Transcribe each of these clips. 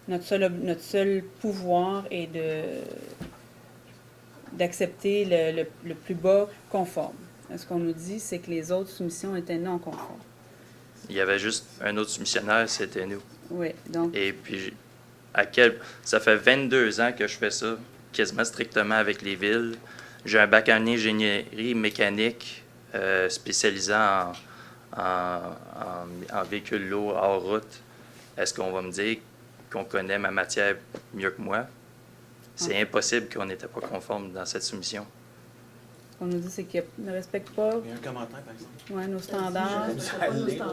notre seul pouvoir est d'accepter le plus bas conforme. Ce qu'on nous dit, c'est que les autres soumissions étaient non conformes. Il y avait juste un autre soumissionnaire, c'était nous. Oui, donc, Et puis, ça fait 22 ans que je fais ça, quasiment strictement avec les villes. J'ai un bac en ingénierie mécanique spécialisé en véhicules lourds hors route. Est-ce qu'on va me dire qu'on connaît ma matière mieux que moi? C'est impossible qu'on n'était pas conforme dans cette soumission. ce qu'on nous dit, c'est qu'ils ne respectent pas Il y a un commentaire, par exemple. nos standards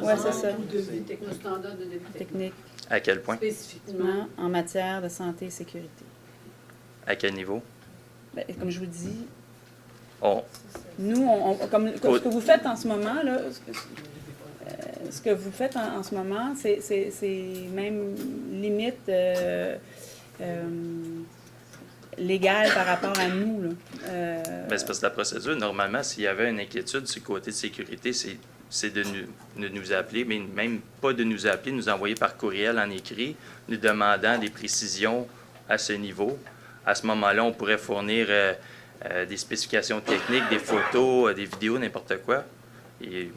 Ouais, c'est ça. Nos standards de débit techniques À quel point? Spécifiquement. en matière de santé et sécurité. À quel niveau? Ben, comme je vous dis, On, nous, comme ce que vous faites en ce moment, là, ce que vous faites en ce moment, c'est même limite légal par rapport à nous. Là. Ben, c'est parce que la procédure, normalement, s'il y avait une inquiétude sur le côté de sécurité, c'est de nous appeler, mais même pas de nous appeler, nous envoyer par courriel en écrit, nous demandant des précisions à ce niveau. À ce moment-là, on pourrait fournir des spécifications techniques, des photos, des vidéos, n'importe quoi. Et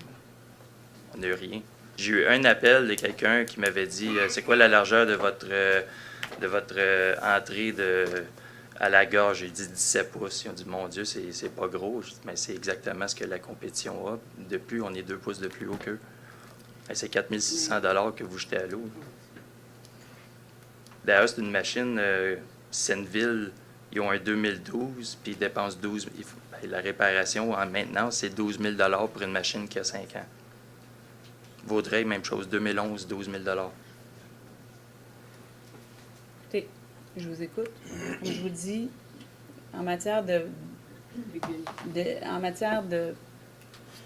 on n'a eu rien. J'ai eu un appel de quelqu'un qui m'avait dit c'est quoi la largeur de votre entrée à la gare? J'ai dit 17 pouces. Ils ont dit mon Dieu, c'est pas gros. J'ai dit, mais c'est exactement ce que la compétition a. Depuis, on est 2 pouces de plus haut qu'eux. C'est 4 600 $ que vous jetez à l'eau. D'ailleurs, c'est une machine Senneville. Ils ont un 2012, puis ils dépensent 12 000. La réparation en maintenance, c'est 12 000 $ pour une machine qui a 5 ans. Vaudreuil, même chose, 2011, 12 000 $. Écoutez, je vous écoute. Comme je vous dis, en matière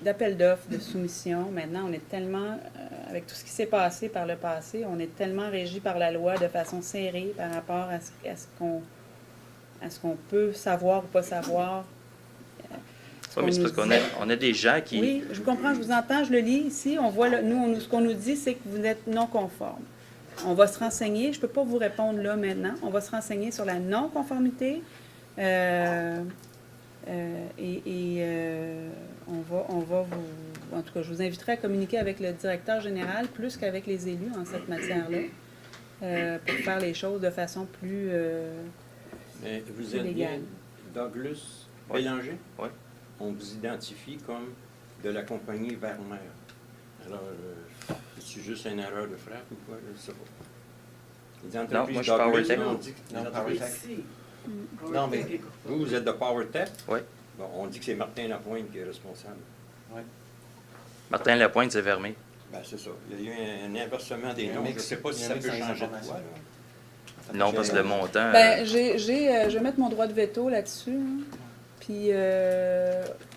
d'appel d'offres, de soumission, maintenant, on est tellement, avec tout ce qui s'est passé par le passé, on est tellement régi par la loi de façon serrée par rapport à ce qu'on peut savoir ou pas savoir. Oui, mais c'est parce qu'on a des gens qui... Oui, je vous comprends, je vous entends, je le lis ici. On voit, ce qu'on nous dit, c'est que vous êtes non conforme. On va se renseigner, je ne peux pas vous répondre là maintenant. On va se renseigner sur la non-conformité on va vous... En tout cas, je vous inviterai à communiquer avec le directeur général plus qu'avec les élus en cette matière-là pour faire les choses de façon plus Mais vous plus êtes légale. bien Douglas Oui. Bélanger? Oui. On vous identifie comme de la compagnie Vermeer. Alors, c'est juste une erreur de frappe ou quoi? Je ne sais pas. Les entreprises moi, je suis PowerTech. on dit que- Non, les PowerTech. entreprises- Non, mais Vous êtes de PowerTech? Oui. Bon, on dit que c'est Martin Lapointe qui est responsable. Martin Lapointe, c'est Vermeer. Ben, c'est ça. Il y a eu un inversement des noms. mais Je ne sais pas si il y a ça un peut mix dans les changer de informations. quoi, là. Non, parce que le montant... Ben, je vais mettre mon droit de veto là-dessus. Hein. Puis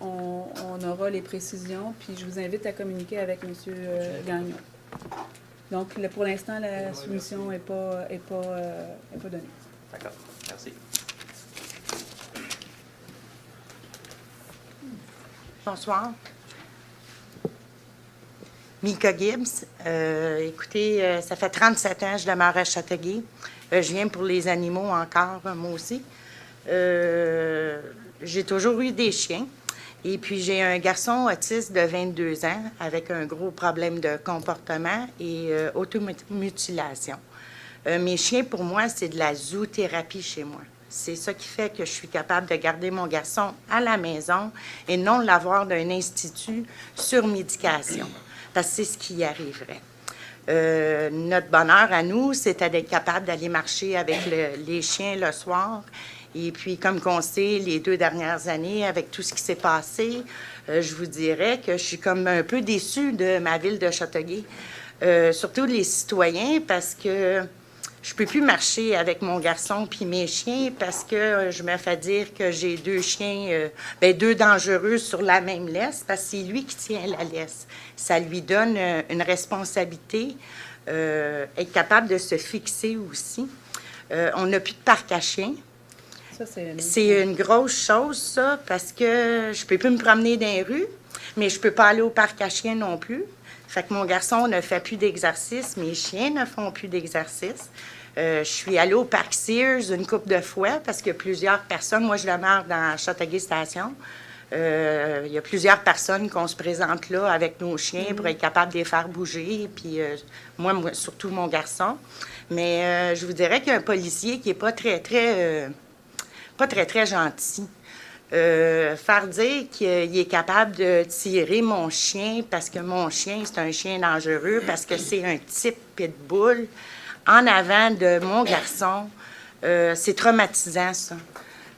on aura les précisions. Puis je vous invite à communiquer avec M. Gagnon. Donc, pour l'instant, la soumission n'est pas donnée. D'accord, merci. Bonsoir. Mika Gibbs. Écoutez, ça fait 37 ans que je demeure à Châteauguay. Je viens pour les animaux encore, moi aussi. J'ai toujours eu des chiens. Et puis, j'ai un garçon autiste de 22 ans avec un gros problème de comportement et automutilation. Mes chiens, pour moi, c'est de la zoothérapie chez moi. C'est ça qui fait que je suis capable de garder mon garçon à la maison et non l'avoir d'un institut sur médication, parce que c'est ce qui y arriverait. Notre bonheur à nous, c'était d'être capable d'aller marcher avec les chiens le soir. Et puis, comme on sait, les 2 dernières années, avec tout ce qui s'est passé, je vous dirais que je suis comme un peu déçue de ma ville de Châteauguay. Surtout les citoyens, parce que je peux plus marcher avec mon garçon puis mes chiens parce que je me fais dire que j'ai 2 chiens, 2 dangereux sur la même laisse, parce que c'est lui qui tient la laisse. Ça lui donne une responsabilité, être capable de se fixer aussi. On n'a plus de parc à chiens. Ça, C'est une grosse chose, ça, parce que je peux plus me promener dans les rues, mais je peux pas aller au parc à chiens non plus. Fait que mon garçon ne fait plus d'exercice, mes chiens ne font plus d'exercice. Je suis allée au parc Sears une couple de fois parce que plusieurs personnes, moi je demeure dans Châteauguay Station, il y a plusieurs personnes qu'on se présente là avec nos chiens pour être capable de les faire bouger, puis moi, surtout mon garçon. Mais je vous dirais qu'il y a un policier qui n'est pas très gentil. Faire dire qu'il est capable de tirer mon chien parce que mon chien, c'est un chien dangereux, parce que c'est un type pitbull, en avant de mon garçon, c'est traumatisant, ça.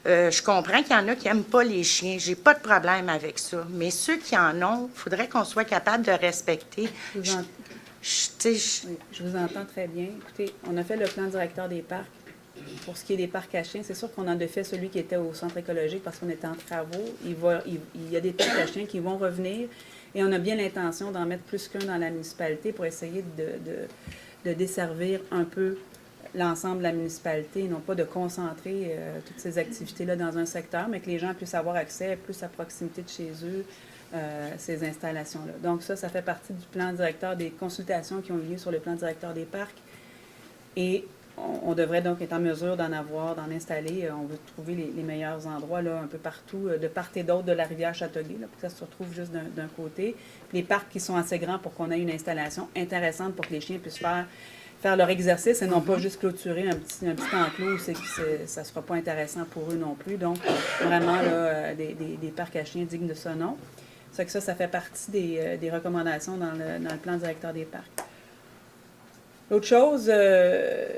Je comprends qu'il y en a qui n'aiment pas les chiens. J'ai pas de problème avec ça. Mais ceux qui en ont, il faudrait qu'on soit capable de respecter. Oui, je vous entends très bien. Écoutez, on a fait le plan directeur des parcs. Pour ce qui est des parcs à chiens, c'est sûr qu'on en a fait celui qui était au centre écologique parce qu'on était en travaux. Il y a des parcs à chiens qui vont revenir et on a bien l'intention d'en mettre plus qu'un dans la municipalité pour essayer de desservir un peu l'ensemble de la municipalité, non pas de concentrer toutes ces activités-là dans un secteur, mais que les gens puissent avoir accès plus à proximité de chez eux, ces installations-là. Donc ça fait partie du plan directeur, des consultations qui ont eu lieu sur le plan directeur des parcs. Et on devrait donc être en mesure d'en installer. On veut trouver les meilleurs endroits là, un peu partout, de part et d'autre de la rivière Châteauguay, là, pour que ça se retrouve juste d'un côté. Puis les parcs qui sont assez grands pour qu'on ait une installation intéressante pour que les chiens puissent faire leur exercice et non pas juste clôturer un petit enclos où ça ne sera pas intéressant pour eux non plus. Donc, vraiment, là, des parcs à chiens dignes de ce nom. Ça fait partie des recommandations dans le plan directeur des parcs. L'autre chose, je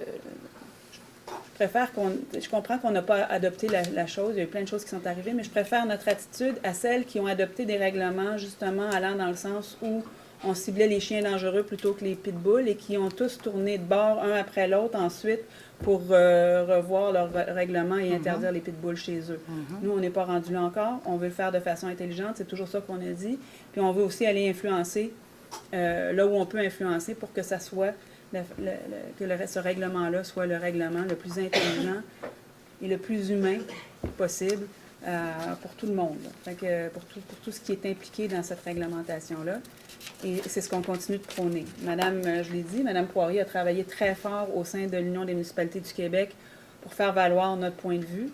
comprends qu'on n'a pas adopté la chose, il y a eu plein de choses qui sont arrivées, mais je préfère notre attitude à celles qui ont adopté des règlements, justement, allant dans le sens où on ciblait les chiens dangereux plutôt que les pitbulls et qui ont tous tourné de bord un après l'autre ensuite pour revoir leur règlement et interdire les pitbulls chez eux. Nous, on n'est pas rendu là encore. On veut le faire de façon intelligente, c'est toujours ça qu'on a dit. Puis on veut aussi aller influencer là où on peut influencer pour que ça soit ce règlement-là soit le règlement le plus intelligent et le plus humain possible pour tout le monde. Fait que pour tout ce qui est impliqué dans cette réglementation-là. Et c'est ce qu'on continue de prôner. Je l'ai dit, Mme Poirier a travaillé très fort au sein de l'Union des municipalités du Québec pour faire valoir notre point de vue.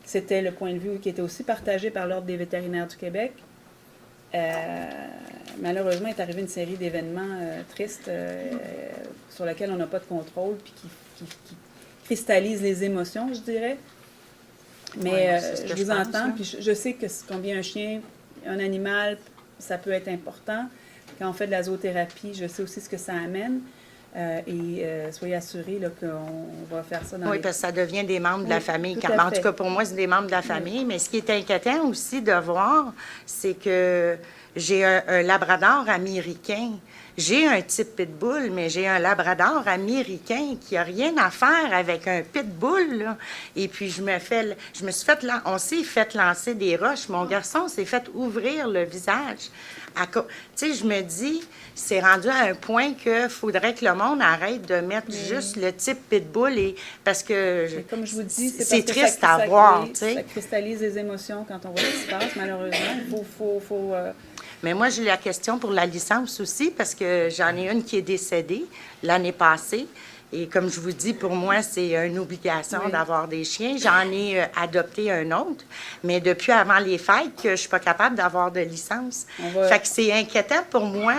C'était le point de vue qui était aussi partagé par l'Ordre des vétérinaires du Québec. Malheureusement, il est arrivé une série d'événements tristes sur lesquels on n'a pas de contrôle puis qui cristallisent les émotions, je dirais. Mais je vous entends, puis je sais que combien un chien, un animal, ça peut être important. Quand on fait de la zoothérapie, je sais aussi ce que ça amène. Soyez assurés là, qu'on va faire ça dans Oui, parce que ça devient des membres de la famille. Tout à En tout cas, pour moi, c'est des membres de la famille. Mais ce qui est inquiétant aussi de voir, c'est que j'ai un labrador américain. J'ai un type pitbull, mais j'ai un labrador américain qui n'a rien à faire avec un pitbull, là. Et puis, on s'est fait lancer des roches. Mon garçon s'est fait ouvrir le visage. Tu sais, je me dis, c'est rendu à un point qu'il faudrait que le monde arrête de mettre juste le type pitbull, parce que, comme je vous dis, c'est triste à voir, tu sais. Ça cristallise les émotions quand on voit ce qui se passe, malheureusement. Il faut Mais moi, j'ai la question pour la licence aussi, parce que j'en ai une qui est décédée l'année passée. Et comme je vous dis, pour moi, c'est une obligation d'avoir des chiens. J'en ai adopté un autre, mais depuis avant les fêtes, que je suis pas capable d'avoir de licence. Fait que c'est inquiétant pour moi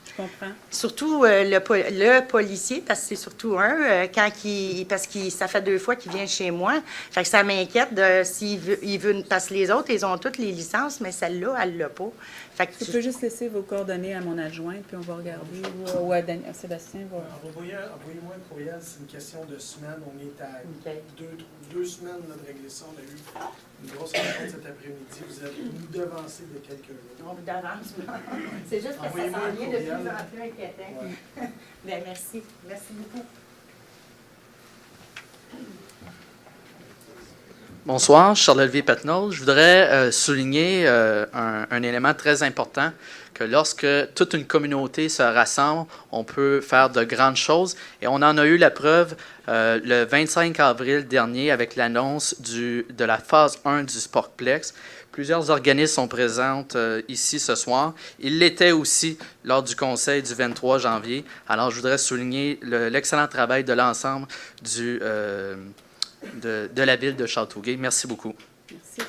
Je comprends. Surtout le policier, parce que c'est surtout parce que ça fait 2 fois qu'il vient chez moi. Fait que ça m'inquiète s'il veut, parce que les autres, ils ont toutes les licences, mais celle-là, elle l'a pas. Fait que je peux juste laisser vos coordonnées à mon adjoint, puis on va regarder, ou à Sébastien. Envoyez-moi un courriel, c'est une question de semaine. On est à 2 semaines de régler ça. On a eu une grosse rencontre cet après-midi. Vous allez nous devancer de quelques jours. On vous devance. C'est juste que ça s'en vient de plus en plus inquiétant. Ouais. Bien, merci. Merci beaucoup. Bonsoir, Charles-Olivier Patnaud. Je voudrais souligner un élément très important, que lorsque toute une communauté se rassemble, on peut faire de grandes choses. Et on en a eu la preuve le 25 avril dernier avec l'annonce de la phase 1 du Sportplex. Plusieurs organismes sont présents ici ce soir. Ils l'étaient aussi lors du conseil du 23 janvier. Alors, je voudrais souligner l'excellent travail de l'ensemble de la ville de Châteauguay. Merci beaucoup. Merci.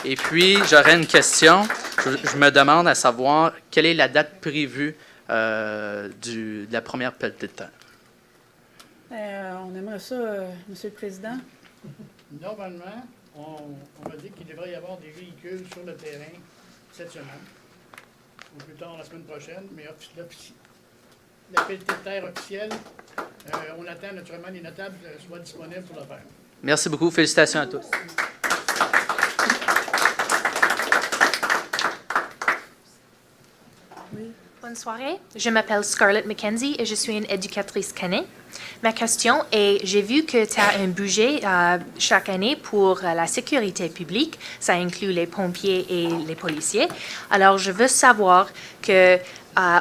Et puis, j'aurais une question. Je me demande à savoir quelle est la date prévue de la première pelletée de terre. On aimerait ça, Monsieur le Président. Normalement, on m'a dit qu'il devrait y avoir des véhicules sur le terrain cette semaine, ou plus tard la semaine prochaine, mais la pelletée de terre officielle, on attend naturellement les notables soient disponibles pour le faire. Merci beaucoup. Félicitations à tous. Bonne soirée. Je m'appelle Scarlett McKenzie et je suis une éducatrice canin. Ma question est, j'ai vu que tu as un budget chaque année pour la sécurité publique. Ça inclut les pompiers et les policiers. Alors, je veux savoir que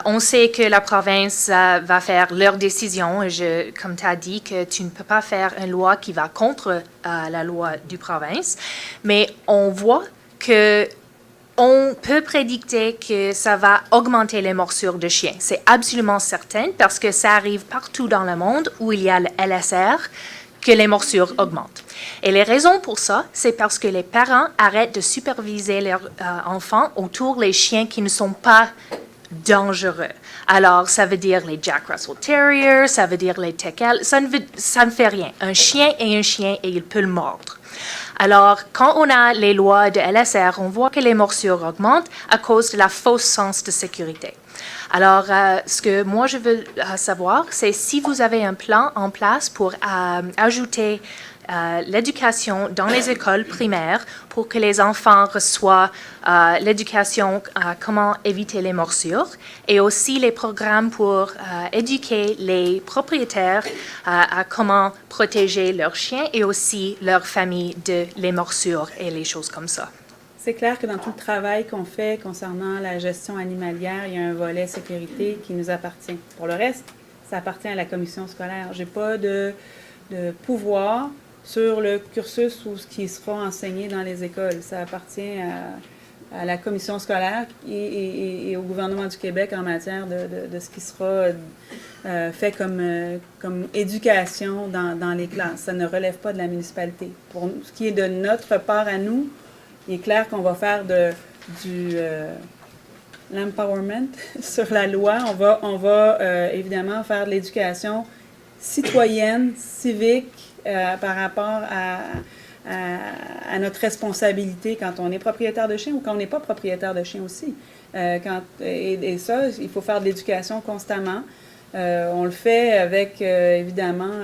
on sait que la province va faire leur décision. Comme tu as dit, que tu ne peux pas faire une loi qui va contre la loi du province. Mais on voit que on peut prédicter que ça va augmenter les morsures de chiens. C'est absolument certain parce que ça arrive partout dans le monde où il y a le LSR que les morsures augmentent. Et les raisons pour ça, c'est parce que les parents arrêtent de superviser leurs enfants autour des chiens qui ne sont pas dangereux. Alors, ça veut dire les Jack Russell Terriers, ça veut dire les Tekel, ça ne fait rien. Un chien est un chien et il peut le mordre. Alors, quand on a les lois de LSR, on voit que les morsures augmentent à cause de la fausse sens de sécurité. Alors, ce que moi je veux savoir, c'est si vous avez un plan en place pour ajouter l'éducation dans les écoles primaires pour que les enfants reçoivent l'éducation à comment éviter les morsures et aussi les programmes pour éduquer les propriétaires à comment protéger leurs chiens et aussi leur famille de les morsures et les choses comme ça. C'est clair que dans tout le travail qu'on fait concernant la gestion animalière, il y a un volet sécurité qui nous appartient. Pour le reste, ça appartient à la commission scolaire. Je n'ai pas de pouvoir sur le cursus ou ce qui sera enseigné dans les écoles. Ça appartient à la commission scolaire et au gouvernement du Québec en matière de ce qui sera fait comme éducation dans les classes. Ça ne relève pas de la municipalité. Pour ce qui est de notre part à nous, il est clair qu'on va faire du l'empowerment sur la loi. On va évidemment faire de l'éducation citoyenne, civique, par rapport à notre responsabilité quand on est propriétaire de chien ou quand on n'est pas propriétaire de chien aussi. Et ça, il faut faire de l'éducation constamment. On le fait avec, évidemment,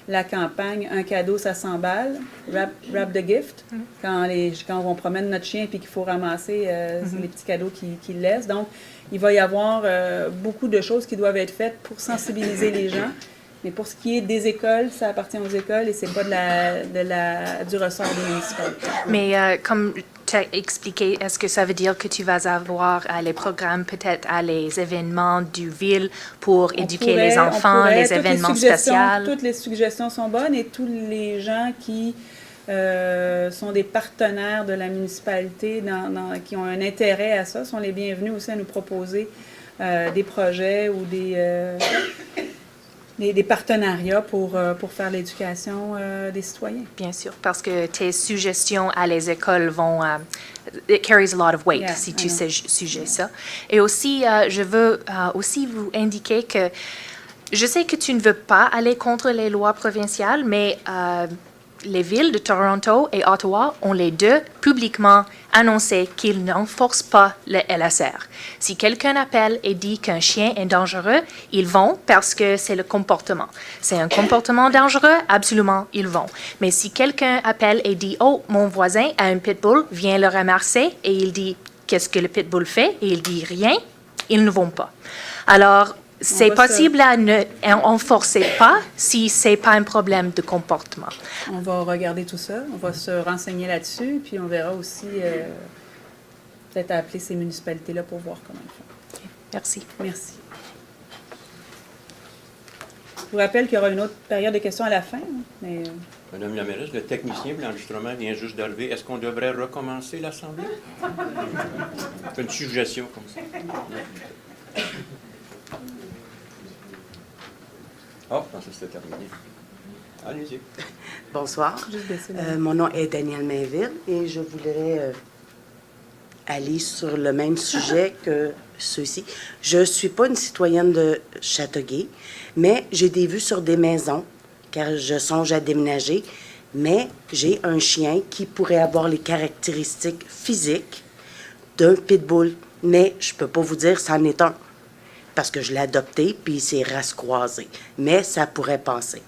la campagne « Un cadeau, ça s'emballe »,« Wrap the gift », quand on promène notre chien et qu'il faut ramasser les petits cadeaux qu'il laisse. Donc, il va y avoir beaucoup de choses qui doivent être faites pour sensibiliser les gens. Mais pour ce qui est des écoles, ça appartient aux écoles et c'est pas du ressort des municipalités. Mais comme tu as expliqué, est-ce que ça veut dire que tu vas avoir les programmes, peut-être à les événements du ville pour éduquer les enfants, les événements spéciaux? Toutes les suggestions sont bonnes et tous les gens qui sont des partenaires de la municipalité, qui ont un intérêt à ça, sont les bienvenus aussi à nous proposer des projets ou des partenariats pour faire l'éducation des citoyens. Bien sûr, parce que tes suggestions à les écoles vont... it carries a lot of weight si tu suggères ça. Et aussi, je veux aussi vous indiquer que je sais que tu ne veux pas aller contre les lois provinciales, mais les villes de Toronto et Ottawa ont les deux publiquement annoncé qu'ils n'enforcent pas le LSR. Si quelqu'un appelle et dit qu'un chien est dangereux, ils vont parce que c'est le comportement. C'est un comportement dangereux, absolument, ils vont. Mais si quelqu'un appelle et dit « Oh, mon voisin a un pitbull, viens le ramasser » et il dit « Qu'est-ce que le pitbull fait » et il dit « Rien », ils ne vont pas. Alors, c'est va possible à ne enforcer pas si c'est pas un problème de comportement. On va regarder tout ça, on va se renseigner là-dessus, puis on verra aussi peut-être appeler ces municipalités-là pour voir comment ils font. Merci. Merci. Je vous rappelle qu'il y aura une autre période de questions à la fin, hein, mais Madame la mairesse, le technicien pour l'enregistrement vient juste d'arriver. Est-ce qu'on devrait recommencer l'Assemblée? C'est une suggestion comme ça. Oh, je pensais que c'était terminé. Allez-y. Bonsoir. juste baisser le- Mon nom est Danielle Mainville et je voudrais aller sur le même sujet que ceux-ci. Je ne suis pas une citoyenne de Châteauguay, mais j'ai des vues sur des maisons car je songe à déménager, mais j'ai un chien qui pourrait avoir les caractéristiques physiques d'un pitbull, mais je ne peux pas vous dire c'en est un parce que je l'ai adopté, puis c'est race croisée. Mais ça pourrait passer.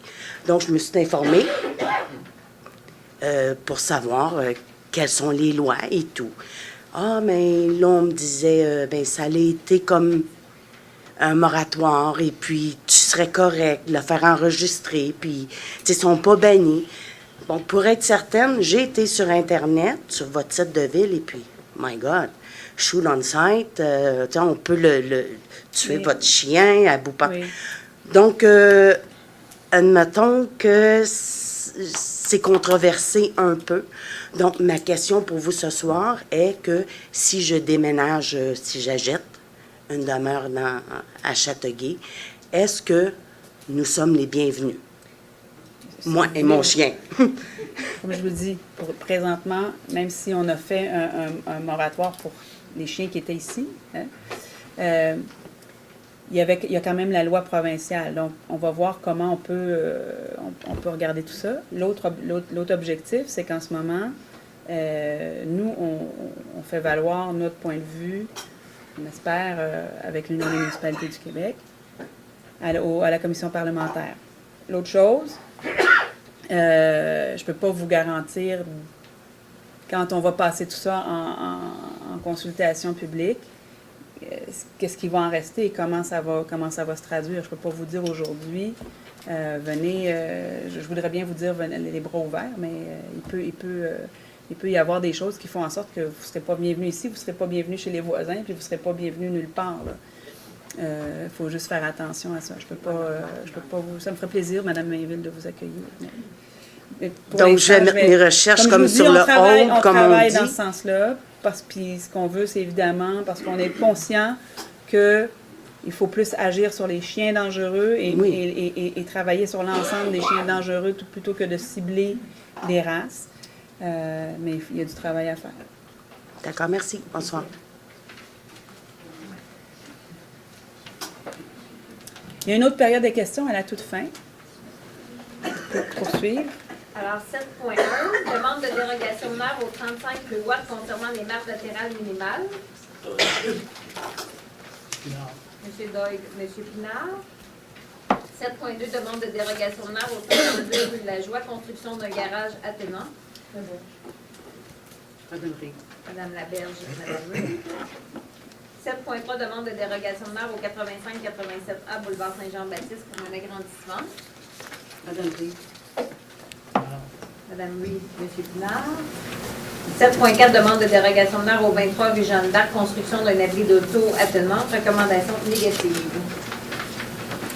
Donc, je me suis informée pour savoir quelles sont les lois et tout. Ah, mais là, on me disait, ben ça allait été comme un moratoire, et puis tu serais correct de le faire enregistrer, puis, tu sais, ils sont pas bannis. Bon, pour être certaine, j'ai été sur Internet, sur votre site de ville, et puis, my God, shoot on site, tu sais, on peut tuer Oui. votre chien à bout pas. Oui. Donc, admettons que c'est controversé un peu. Donc, ma question pour vous ce soir est que si je déménage, si j'achète une demeure à Châteauguay, est-ce que nous sommes les bienvenus? Moi et mon chien. Comme je vous dis, présentement, même si on a fait un moratoire pour les chiens qui étaient ici, hein, il y a quand même la loi provinciale. Donc, on va voir comment on peut regarder tout ça. L'autre objectif, c'est qu'en ce moment, nous, on fait valoir notre point de vue, on espère, avec l'Union des municipalités du Québec, à la commission parlementaire. L'autre chose, je ne peux pas vous garantir, quand on va passer tout ça en consultation publique, qu'est-ce qui va en rester et comment ça va se traduire. Je ne peux pas vous dire aujourd'hui, venez, je voudrais bien vous dire, venez les bras ouverts, mais il peut y avoir des choses qui font en sorte que vous ne serez pas bienvenu ici, vous ne serez pas bienvenu chez les voisins, puis vous ne serez pas bienvenu nulle part. Il faut juste faire attention à ça. Je peux pas vous... Ça me ferait plaisir, Mme Mainville, de vous accueillir. Mais pour Donc, l'instant, je vais mettre mes recherches comme je vous sur dis, le on home, comme on travaille dit. dans ce sens-là. Puis ce qu'on veut, c'est évidemment, parce qu'on est conscient qu'il faut plus agir sur les chiens dangereux et travailler sur l'ensemble des chiens dangereux plutôt que de cibler des races. Mais il y a du travail à faire. D'accord, merci. Bonsoir. Il y a une autre période de questions à la toute fin. Pour poursuivre. Alors, 7.1, demande de dérogation de maire au 35 rue Watt concernant les marges latérales minimales. M. Doyle, M. Pinard. 7.2, demande de dérogation de maire au 52 rue de la Joie, construction d'un garage attenant. Madame Laberge, Madame Rude. 7.3, demande de dérogation de maire au 85-87A, boulevard Saint-Jean-Baptiste pour un agrandissement. Madame Reed. Madame Reed, M. Pinard. 7.4, demande de dérogation de maire au 23 rue Jeanne d'Arc, construction d'un abri d'auto attenante. Recommandation négative.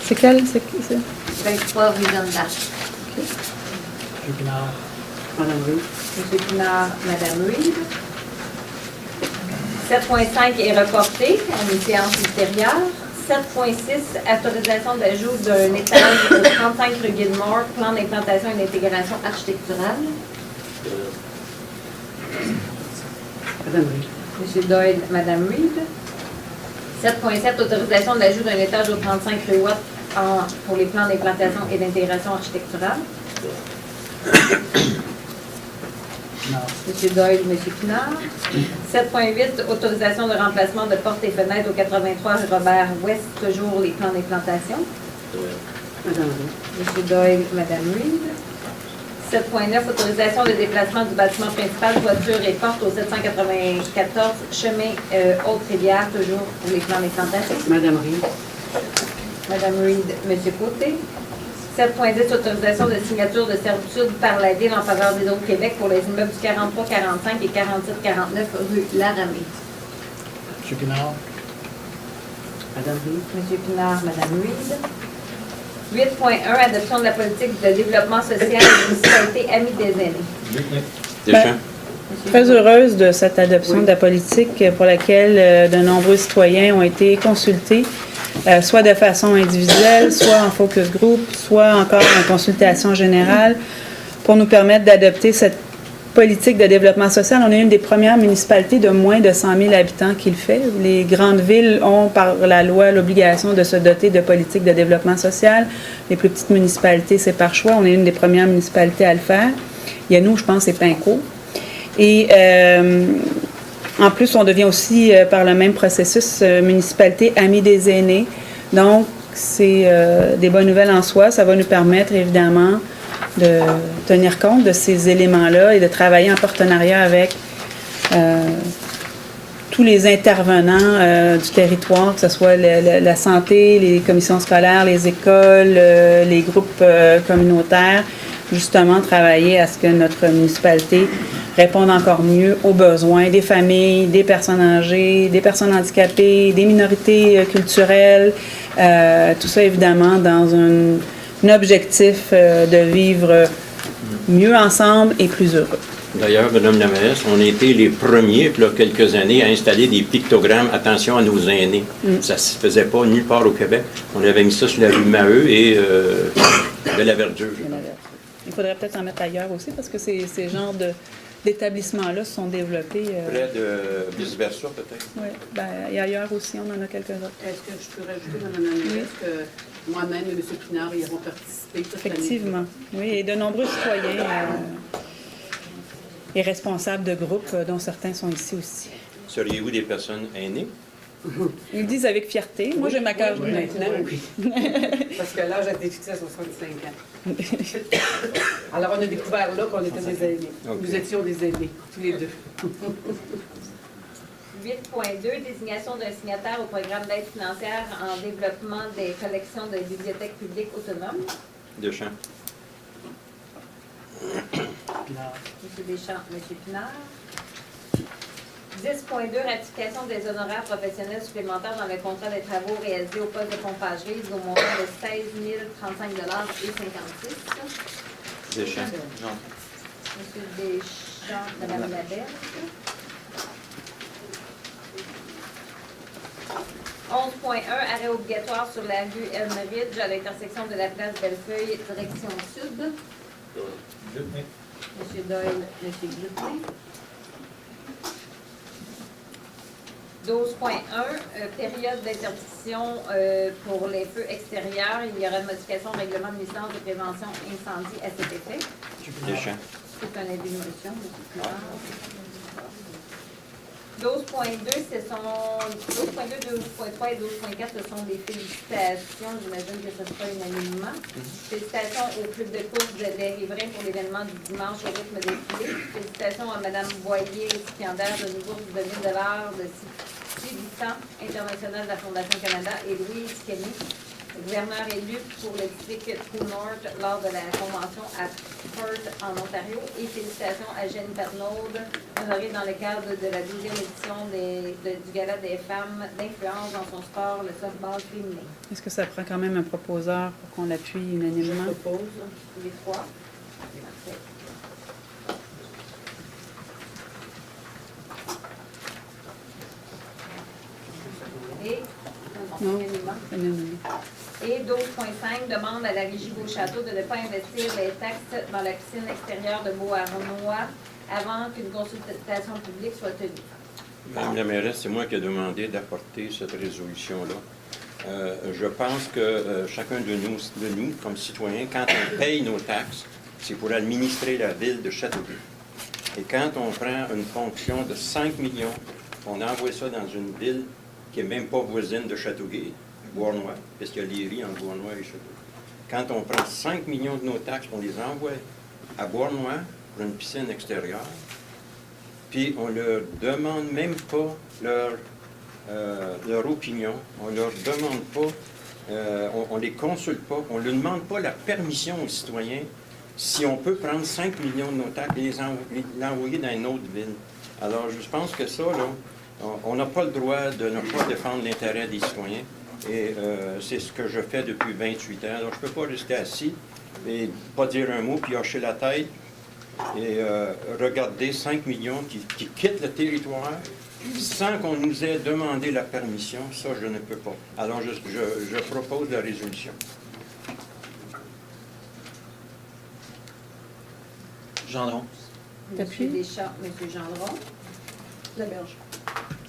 C'est quel? C'est 23 rue Jeanne d'Arc. M. Pinard. Madame Reed. M. Pinard, Madame Reed. 7.5 est reporté à une séance ultérieure. 7.6, autorisation d'ajout d'un étage au 35 rue Gilmore, plan d'implantation et d'intégration architecturale. Madame Reed. M. Doyle, Madame Reed. 7.7, autorisation de l'ajout d'un étage au 35 rue Watt pour les plans d'implantation et d'intégration architecturale. M. Doyle, M. Pinard. 7.8, autorisation de remplacement de portes et fenêtres au 83 rue Robert-Ouest, toujours les plans d'implantation. Madame Reed. M. Doyle, Mme Reed. 7.9, autorisation de déplacement du bâtiment principal, toiture et porte au 794 chemin Haute-Rivière, toujours pour les plans d'implantation. Madame Reed. Madame Reed, Monsieur Côté. 7.10, autorisation de signature de servitude par la Ville en faveur des Hauts-Québec pour les immeubles du 43-45 et 47-49 rue Laramée. M. Pinard. Madame Reed. Monsieur Pinard, Madame Reed. 8.1, adoption de la politique de développement social de municipalité Amis des aînés. Deschamps. Très heureuse de cette adoption de la politique pour laquelle de nombreux citoyens ont été consultés, soit de façon individuelle, soit en focus group, soit encore en consultation générale, pour nous permettre d'adopter cette politique de développement social. On est une des premières municipalités de moins de 100 000 habitants qui le fait. Les grandes villes ont, par la loi, l'obligation de se doter de politiques de développement social. Les plus petites municipalités, c'est par choix. On est une des premières municipalités à le faire. Il y a nous, je pense, c'est Pinco. Et en plus, on devient aussi, par le même processus, municipalité Amis des aînés. Donc, c'est des bonnes nouvelles en soi. Ça va nous permettre, évidemment, de tenir compte de ces éléments-là et de travailler en partenariat avec tous les intervenants du territoire, que ce soit la santé, les commissions scolaires, les écoles, les groupes communautaires, justement travailler à ce que notre municipalité réponde encore mieux aux besoins des familles, des personnes âgées, des personnes handicapées, des minorités culturelles, tout ça évidemment dans un objectif de vivre mieux ensemble et plus heureux. D'ailleurs, Madame la mairesse, on a été les premiers, il y a quelques années, à installer des pictogrammes « Attention à nos aînés ». Ça ne se faisait pas nulle part au Québec. On avait mis ça sur la rue Maheu et de la Verdure. Il faudrait peut-être en mettre ailleurs aussi parce que ces genres d'établissements-là se sont développés. Près de vice-versa, peut-être. Oui, et ailleurs aussi, on en a quelques-uns. Est-ce que je peux rajouter, Madame la mairesse, que moi-même et M. Pinard y avons participé toute l'année? Effectivement. Oui, et de nombreux citoyens et responsables de groupes, dont certains sont ici aussi. Seriez-vous des personnes aînées? Ils le disent avec fierté. Moi, j'ai ma cage Maintenant, oui. Parce que l'âge a été fixé à 65 ans. Alors, on a découvert là qu'on était des aînés. Okay. Nous étions des aînés, tous les deux. 8.2, désignation d'un signataire au programme d'aide financière en développement des collections de bibliothèques publiques autonomes. Deschamps. Pinard. M. Deschamps, M. Pinard. 10.2, ratification des honoraires professionnels supplémentaires dans le contrat des travaux réalisés au poste de pompagerie au montant de 16 035 et 56. Deschamps. Non. M. Deschamps, Mme Laberge. 11.1, arrêt obligatoire sur la rue Elmeridge à l'intersection de la place Bellefeuille, direction sud. M. Doyle, M. Glutin. 12.1, période d'interdiction pour les feux extérieurs. Il y aura une modification au règlement de licence de prévention incendie à cet effet. Deschamps. C'est un avis de motion. 12.2, ce sont 12.2, 12.3 et 12.4, ce sont des félicitations. J'imagine que ce sera unanimement. Félicitations au club de course des riverains pour l'événement du dimanche au rythme des filets. Félicitations à Mme Boyer, récipiendaire de nouveau de 2000 $ de Civitan international de la Fondation Canada, et Louise Kenny, gouverneur élu pour le district True North lors de la convention à Perth en Ontario. Et félicitations à Jenny Patnaud, honorée dans le cadre de la 12e édition du Gala des femmes d'influence dans son sport, le softball féminin. Est-ce que ça prend quand même un proposeur pour qu'on l'appuie unanimement? Je propose les trois. Parfait. Et Non. unanimement. Unanimement. Et 12.5 demande à la Régie Beauchâteau de ne pas investir les taxes dans la piscine extérieure de Beauharnois avant qu'une consultation publique soit tenue. Madame la mairesse, c'est moi qui ai demandé d'apporter cette résolution-là. Je pense que chacun de nous, comme citoyens, quand on paye nos taxes, c'est pour administrer la ville de Châteauguay. Et quand on prend une fonction de 5 millions, on envoie ça dans une ville qui n'est même pas voisine de Châteauguay, Beauharnois, parce qu'il y a les ries entre Beauharnois et Châteauguay. Quand on prend 5 millions de nos taxes, on les envoie à Beauharnois pour une piscine extérieure, puis on leur demande même pas leur opinion, on leur demande pas on ne les consulte pas, on ne leur demande pas la permission aux citoyens si on peut prendre 5 millions de nos taxes et l'envoyer dans une autre ville. Alors, je pense que ça, là, on n'a pas le droit de ne pas défendre l'intérêt des citoyens. Et c'est ce que je fais depuis 28 ans. Alors, je ne peux pas rester assis et pas dire un mot, puis hocher la tête et regarder 5 millions qui quittent le territoire sans qu'on nous ait demandé la permission. Ça, je ne peux pas. Alors, je propose la résolution. Gendron. Monsieur Deschamps, Monsieur Gendron. La berge.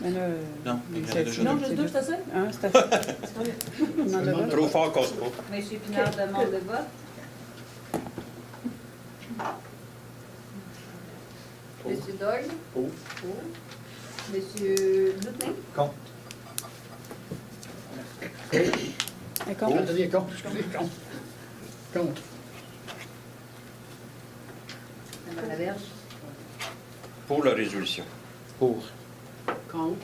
Ben là, Non, il y en a déjà Non, deux. juste deux, c'est assez? Hein, c'est assez. Demande de vote. Trop fort, casse pas. Monsieur Pinard demande le vote. Monsieur Doyle. Pour. Monsieur Boutin. Contre. D'accord. Excusez, contre. Contre. Madame Laberge. Pour la résolution. Pour. Contre.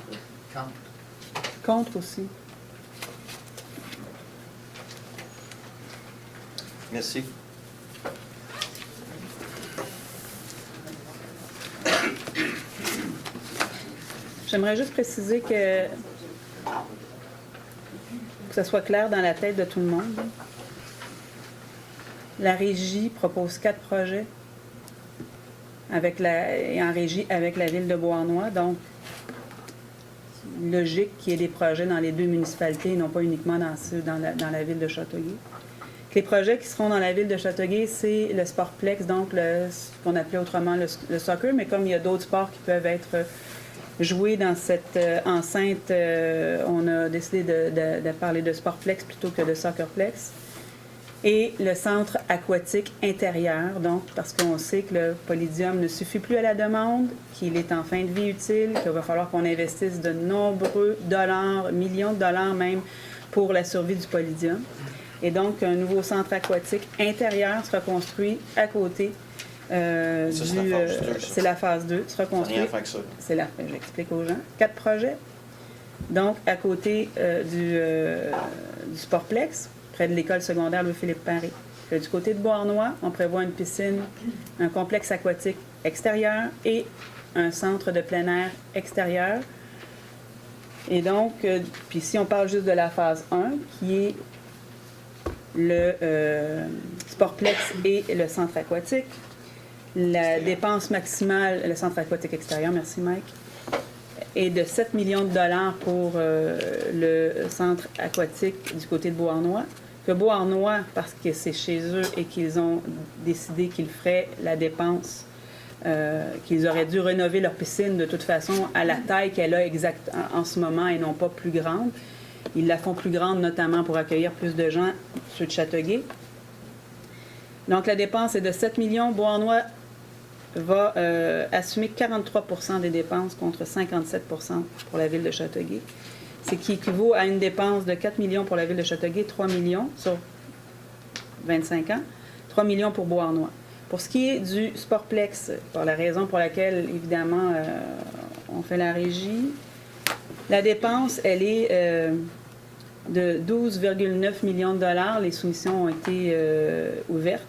Contre. Contre aussi. Merci. J'aimerais juste préciser que ce soit clair dans la tête de tout le monde. La régie propose 4 projets et en régie avec la ville de Beauharnois. Donc, logique qu'il y ait des projets dans les 2 municipalités et non pas uniquement dans la ville de Châteauguay. Les projets qui seront dans la ville de Châteauguay, c'est le Sportplex, donc ce qu'on appelait autrement le soccer, mais comme il y a d'autres sports qui peuvent être joués dans cette enceinte, on a décidé de parler de Sportplex plutôt que de Soccerplex. Et le centre aquatique intérieur, donc parce qu'on sait que le Polydium ne suffit plus à la demande, qu'il est en fin de vie utile, qu'il va falloir qu'on investisse de nombreux dollars, millions de dollars même, pour la survie du Polydium. Et donc, un nouveau centre aquatique intérieur sera construit à côté c'est la phase 2, sera construit. Rien à faire avec ça. J'explique aux gens. 4 projets. Donc, à côté du Sportplex, près de l'école secondaire Louis-Philippe Paré. Du côté de Beauharnois, on prévoit une piscine, un complexe aquatique extérieur et un centre de plein air extérieur. Et donc, puis si on parle juste de la phase 1, qui est le Sportplex et le centre aquatique, la dépense maximale, le centre aquatique extérieur, merci Mike, est de 7 millions de dollars pour le centre aquatique du côté de Beauharnois. Que Beauharnois, parce que c'est chez eux et qu'ils ont décidé qu'ils feraient la dépense, qu'ils auraient dû rénover leur piscine de toute façon à la taille qu'elle a en ce moment et non pas plus grande. Ils la font plus grande notamment pour accueillir plus de gens, ceux de Châteauguay. Donc la dépense est de 7 millions. Beauharnois va assumer 43 % des dépenses contre 57 % pour la ville de Châteauguay. Ce qui équivaut à une dépense de 4 millions pour la ville de Châteauguay, 3 millions sur 25 ans, 3 millions pour Beauharnois. Pour ce qui est du Sportplex, pour la raison pour laquelle, évidemment, on fait la régie, la dépense, elle est de 12,9 millions de dollars. Les soumissions ont été ouvertes.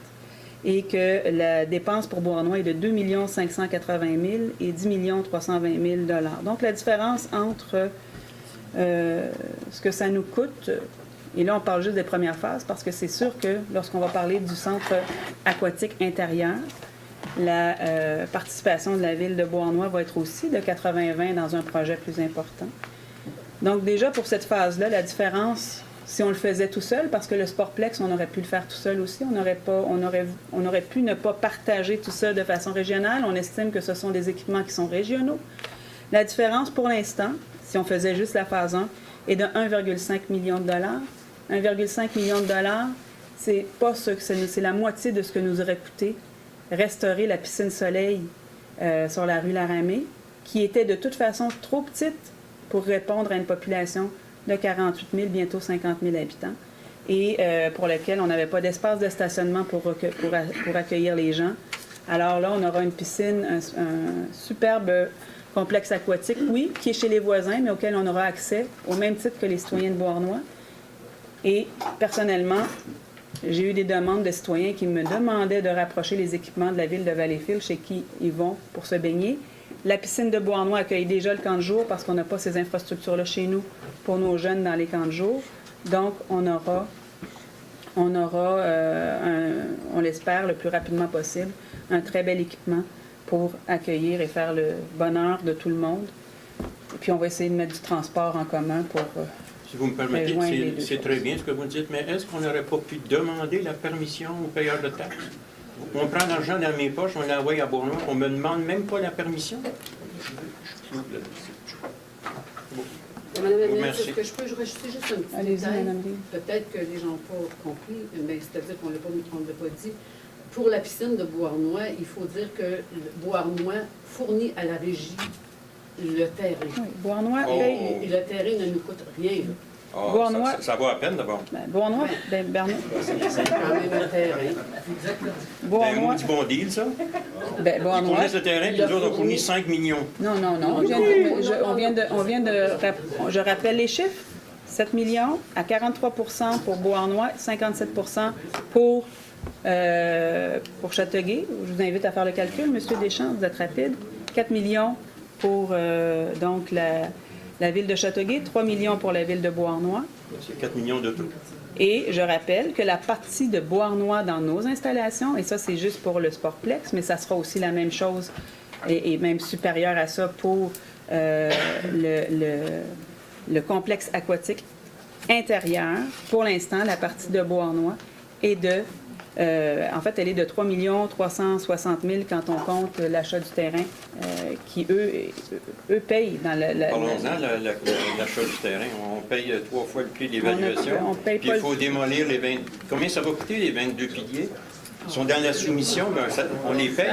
Et que la dépense pour Beauharnois est de 2 580 000 et 10 320 000 dollars. Donc, la différence entre ce que ça nous coûte, et là, on parle juste des premières phases, parce que c'est sûr que lorsqu'on va parler du centre aquatique intérieur, la participation de la ville de Beauharnois va être aussi de 80-20 dans un projet plus important. Donc, déjà, pour cette phase-là, la différence, si on le faisait tout seul, parce que le Sportplex, on aurait pu le faire tout seul aussi, on aurait pu ne pas partager tout ça de façon régionale. On estime que ce sont des équipements qui sont régionaux. La différence, pour l'instant, si on faisait juste la phase 1, est de 1,5 million de dollars. 1,5 million de dollars, c'est pas ce que c'est la moitié de ce que nous aurait coûté restaurer la piscine Soleil sur la rue Laramée, qui était de toute façon trop petite pour répondre à une population de 48 000, bientôt 50 000 habitants, et pour lequel on n'avait pas d'espace de stationnement pour accueillir les gens. Alors là, on aura une piscine, un superbe complexe aquatique, oui, qui est chez les voisins, mais auquel on aura accès au même titre que les citoyens de Beauharnois. Et personnellement, j'ai eu des demandes de citoyens qui me demandaient de rapprocher les équipements de la ville de Valleyfield chez qui ils vont pour se baigner. La piscine de Beauharnois accueille déjà le camp de jour parce qu'on n'a pas ces infrastructures-là chez nous pour nos jeunes dans les camps de jour. Donc, on aura on l'espère, le plus rapidement possible, un très bel équipement pour accueillir et faire le bonheur de tout le monde. Et puis, on va essayer de mettre du transport en commun pour... Si vous me permettez, c'est très bien ce que vous dites, mais est-ce qu'on n'aurait pas pu demander la permission aux payeurs de taxes? On prend l'argent dans mes poches, on l'envoie à Beauharnois, on ne me demande même pas la permission? Madame la ministre, est-ce que je peux rajouter juste un petit Allez-y, détail? Madame Lee. Peut-être que les gens n'ont pas compris, mais c'est-à-dire qu'on ne l'a pas dit. Pour la piscine de Beauharnois, il faut dire que Beauharnois fournit à la régie le terrain. Oui, Beauharnois Et le terrain ne nous coûte rien. Là. Oh, Beauharnois- ça vaut à peine d'abord. Beauharnois, Bernard. C'est quand même un terrain. C'est un Beauharnois, maudit bon deal, ça. Ils Beauharnois. fournissent le terrain, puis les autres ont fourni 5 millions. Non. Je rappelle les chiffres. 7 millions à 43 pour Beauharnois, 57 pour Châteauguay. Je vous invite à faire le calcul, Monsieur Deschamps, vous êtes rapide. 4 millions pour donc la ville de Châteauguay, 3 millions pour la ville de Beauharnois. C'est 4 millions de tout. Et je rappelle que la partie de Beauharnois dans nos installations, et ça c'est juste pour le Sportplex, mais ça sera aussi la même chose et même supérieur à ça pour le complexe aquatique intérieur. Pour l'instant, la partie de Beauharnois est de... en fait, elle est de 3 360 000 quand on compte l'achat du terrain qui, eux payent dans Parlons-en, l'achat du terrain. On paye 3 fois le prix d'évaluation. On paye Puis pas il faut démolir les 20... Combien ça va coûter, les 22 piliers? Ils sont dans la soumission, ben, on les paye.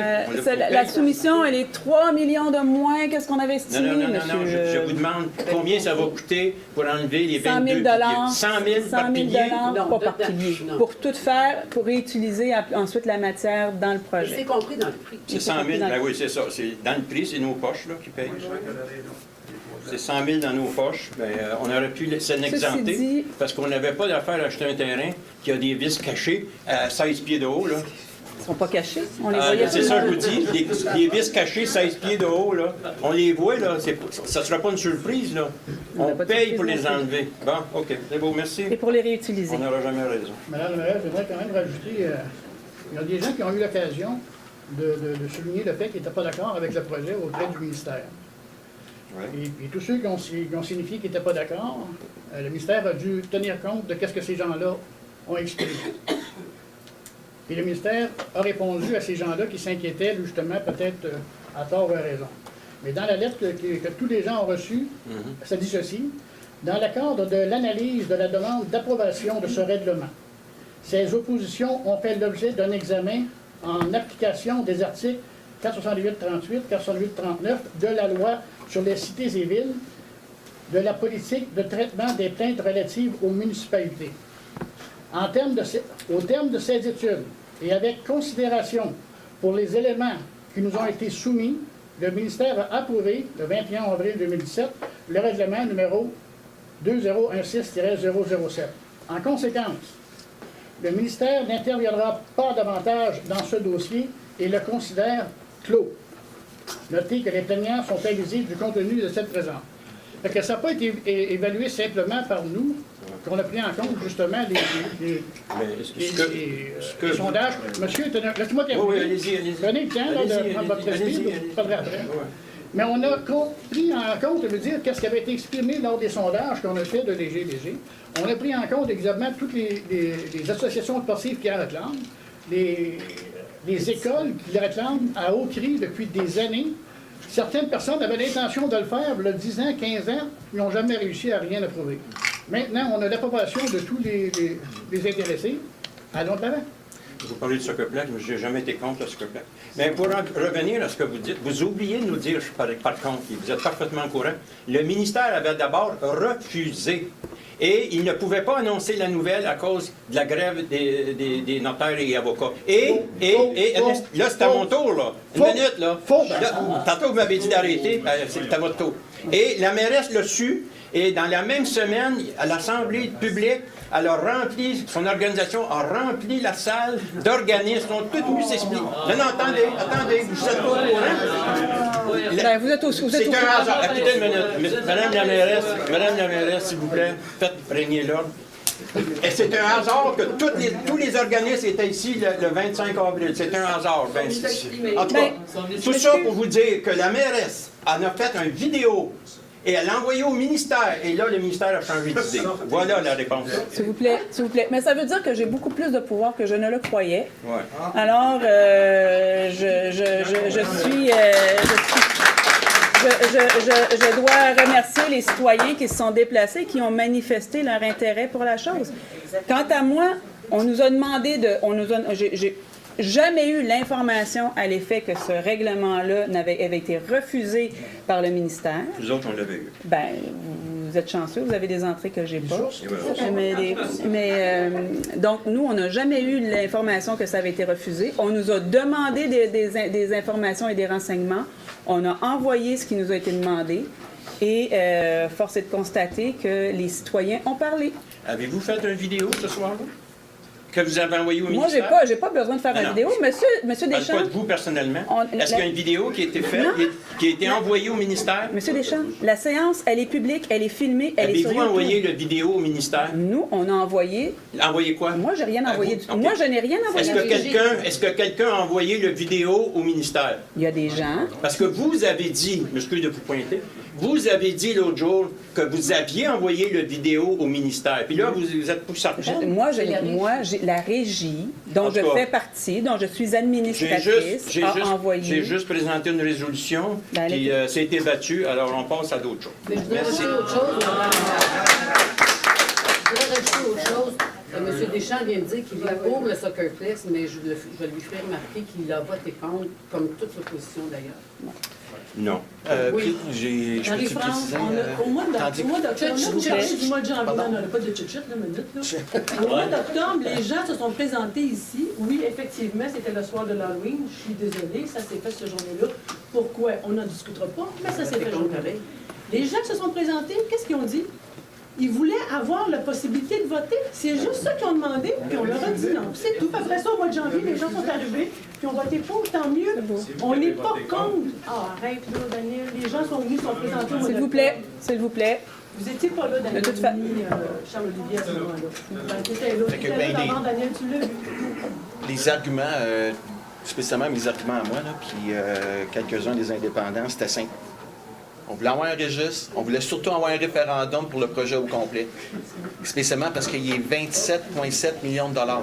la soumission, elle est 3 millions de moins que ce qu'on avait estimé, Non, monsieur. je vous demande combien ça va coûter pour enlever les 100 22 000 piliers. 100 000 par 100 000 pilier? Non, pas par pilier. non. Pour tout faire, pour réutiliser ensuite la matière dans le C'est projet. compris dans le prix. C'est 100 000, ben oui, c'est ça. Dans le prix, c'est nos poches là, qui payent. C'est 100 000 dans nos poches. Ben, on aurait pu s'en exempter dit- parce qu'on n'avait pas d'affaire à acheter un terrain qui a des vis cachées à 16 pieds de haut. Là. Ils ne sont pas cachés. On les voyait C'est ça, je vous dis. Les vis cachées 16 pieds de haut, là, on les voit, là. Ça ne sera pas une surprise. Là. On n'a On pas de paye surprise pour les non plus. enlever. Bon, OK. C'est beau, merci. Et pour les réutiliser. On n'aura jamais raison. Madame la maire, j'aimerais quand même rajouter, il y a des gens qui ont eu l'occasion de souligner le fait qu'ils n'étaient pas d'accord avec le projet auprès du ministère. Ouais. Et puis tous ceux qui ont signifié qu'ils n'étaient pas d'accord, le ministère a dû tenir compte de ce que ces gens-là ont exprimé. Et le ministère a répondu à ces gens-là qui s'inquiétaient justement peut-être à tort ou à raison. Mais dans la lettre que tous les gens ont reçue, ça dit ceci: dans le cadre de l'analyse de la demande d'approbation de ce règlement, ces oppositions ont fait l'objet d'un examen en application des articles 468-38, 468-39 de la loi sur les cités et villes, de la politique de traitement des plaintes relatives aux municipalités. Au terme de ces études, et avec considération pour les éléments qui nous ont été soumis, le ministère a approuvé, le 21 avril 2017, le règlement numéro 2016-007. En conséquence, le ministère n'interviendra pas davantage dans ce dossier et le considère clos. Notez que les plaignants sont avisés du contenu de cette présente. Fait que ça n'a pas été évalué simplement par nous, qu'on a pris en compte justement les sondages. Monsieur, laissez-moi terminer. Oui, allez-y. Prenez le temps de prendre votre esprit, vous parlerez après. Mais on a pris en compte, je veux dire, qu'est-ce qui avait été exprimé lors des sondages qu'on a fait de Léger. On a pris en compte exactement toutes les associations sportives qui en réclament, les écoles qui le réclament à haut cri depuis des années. Certaines personnes avaient l'intention de le faire, il y a 10 ans, 15 ans, ils n'ont jamais réussi à rien approuver. Maintenant, on a l'approbation de tous les intéressés. Allons de l'avant. Vous parlez de Soccerplex, mais je n'ai jamais été contre le Soccerplex. Mais pour revenir à ce que vous dites, vous oubliez de nous dire, par contre, et vous êtes parfaitement au courant, le ministère avait d'abord refusé. Et il ne pouvait pas annoncer la nouvelle à cause de la grève des notaires et avocats. Là, c'est à mon tour, là. Une minute, là. Tantôt, vous m'avez dit d'arrêter, c'est à votre tour. Et la mairesse l'a su, Et dans la même semaine, à l'Assemblée publique, elle a rempli, son organisation a rempli la salle d'organismes, sont tous venus s'expliquer. Non, attendez, vous êtes pas au courant? Ben, vous êtes au C'est un hasard. Écoutez une minute. Madame la mairesse, s'il vous plaît, faites régner l'ordre. Et c'est un hasard que tous les organismes étaient ici le 25 avril. C'est un hasard. En tout cas, tout ça pour vous dire que la mairesse en a fait une vidéo et elle l'a envoyée au ministère. Et là, le ministère a changé d'idée. Voilà la réponse. S'il vous plaît. Mais ça veut dire que j'ai beaucoup plus de pouvoir que je ne le croyais. Ouais. Alors, je dois remercier les citoyens qui se sont déplacés, qui ont manifesté leur intérêt pour la chose. Quant à moi, on nous a demandé j'ai jamais eu l'information à l'effet que ce règlement-là avait été refusé par le ministère. Nous autres, on l'avait eu. Ben, vous êtes chanceux, vous avez des entrées que j'ai pas. Donc, nous, on n'a jamais eu l'information que ça avait été refusé. On nous a demandé des informations et des renseignements. On a envoyé ce qui nous a été demandé. Et force est de constater que les citoyens ont parlé. Avez-vous fait une vidéo ce soir-là? Que vous avez envoyé au Moi, ministère? j'ai pas besoin de faire une vidéo. Monsieur Je Deschamps... parle pas de vous personnellement. Est-ce qu'il y a une vidéo qui a été faite, qui a été envoyée au ministère? Monsieur Deschamps, la séance, elle est publique, elle est filmée, elle est sur YouTube. Avez-vous envoyé la vidéo au ministère? Nous, on a envoyé... Envoyé quoi? Moi, j'ai rien envoyé du tout. Okay. Moi, je n'ai rien envoyé. Est-ce que quelqu'un a envoyé la vidéo au ministère? Il y a des gens... Parce que vous avez dit, je m'excuse de vous pointer, vous avez dit l'autre jour que vous aviez envoyé la vidéo au ministère. Puis là, vous êtes pour ça. Moi, j'ai la régie, dont je fais partie, dont je suis administratrice, envoyé... J'ai juste présenté une résolution qui s'est été battue, alors on passe à d'autres choses. Mais je voudrais rajouter autre chose. M. Deschamps vient de dire qu'il est pour le Soccerplex, mais je lui fais remarquer qu'il a voté contre, comme toute l'opposition d'ailleurs. Non. Oui. Marie-France, au mois d'octobre, non, on n'a pas de tchit-chit, là, minute, là. Au mois d'octobre, les gens se sont présentés ici. Oui, effectivement, c'était le soir de l'Halloween. Je suis désolée, ça s'est fait ce journée-là. Pourquoi? On n'en discutera pas, mais ça s'est fait le jour-là. Les gens qui se sont présentés, qu'est-ce qu'ils ont dit? Ils voulaient avoir la possibilité de voter. C'est juste ça qu'ils ont demandé, puis on leur a dit non. C'est tout. Après ça, au mois de janvier, les gens sont arrivés, puis ont voté pour, tant mieux. On n'est pas contre. Ah, arrête là, Daniel. Les gens sont venus, sont présentés au mois d'octobre. S'il vous plaît. Vous n'étiez pas là, Daniel, ni Charles-Olivier à ce moment-là. Tu étais là avant, Daniel, tu l'as vu. Les arguments, spécialement mes arguments à moi, là, puis quelques-uns des indépendants, c'était simple. On voulait avoir un registre, on voulait surtout avoir un référendum pour le projet au complet. Spécialement parce qu'il y a 27,7 millions de dollars.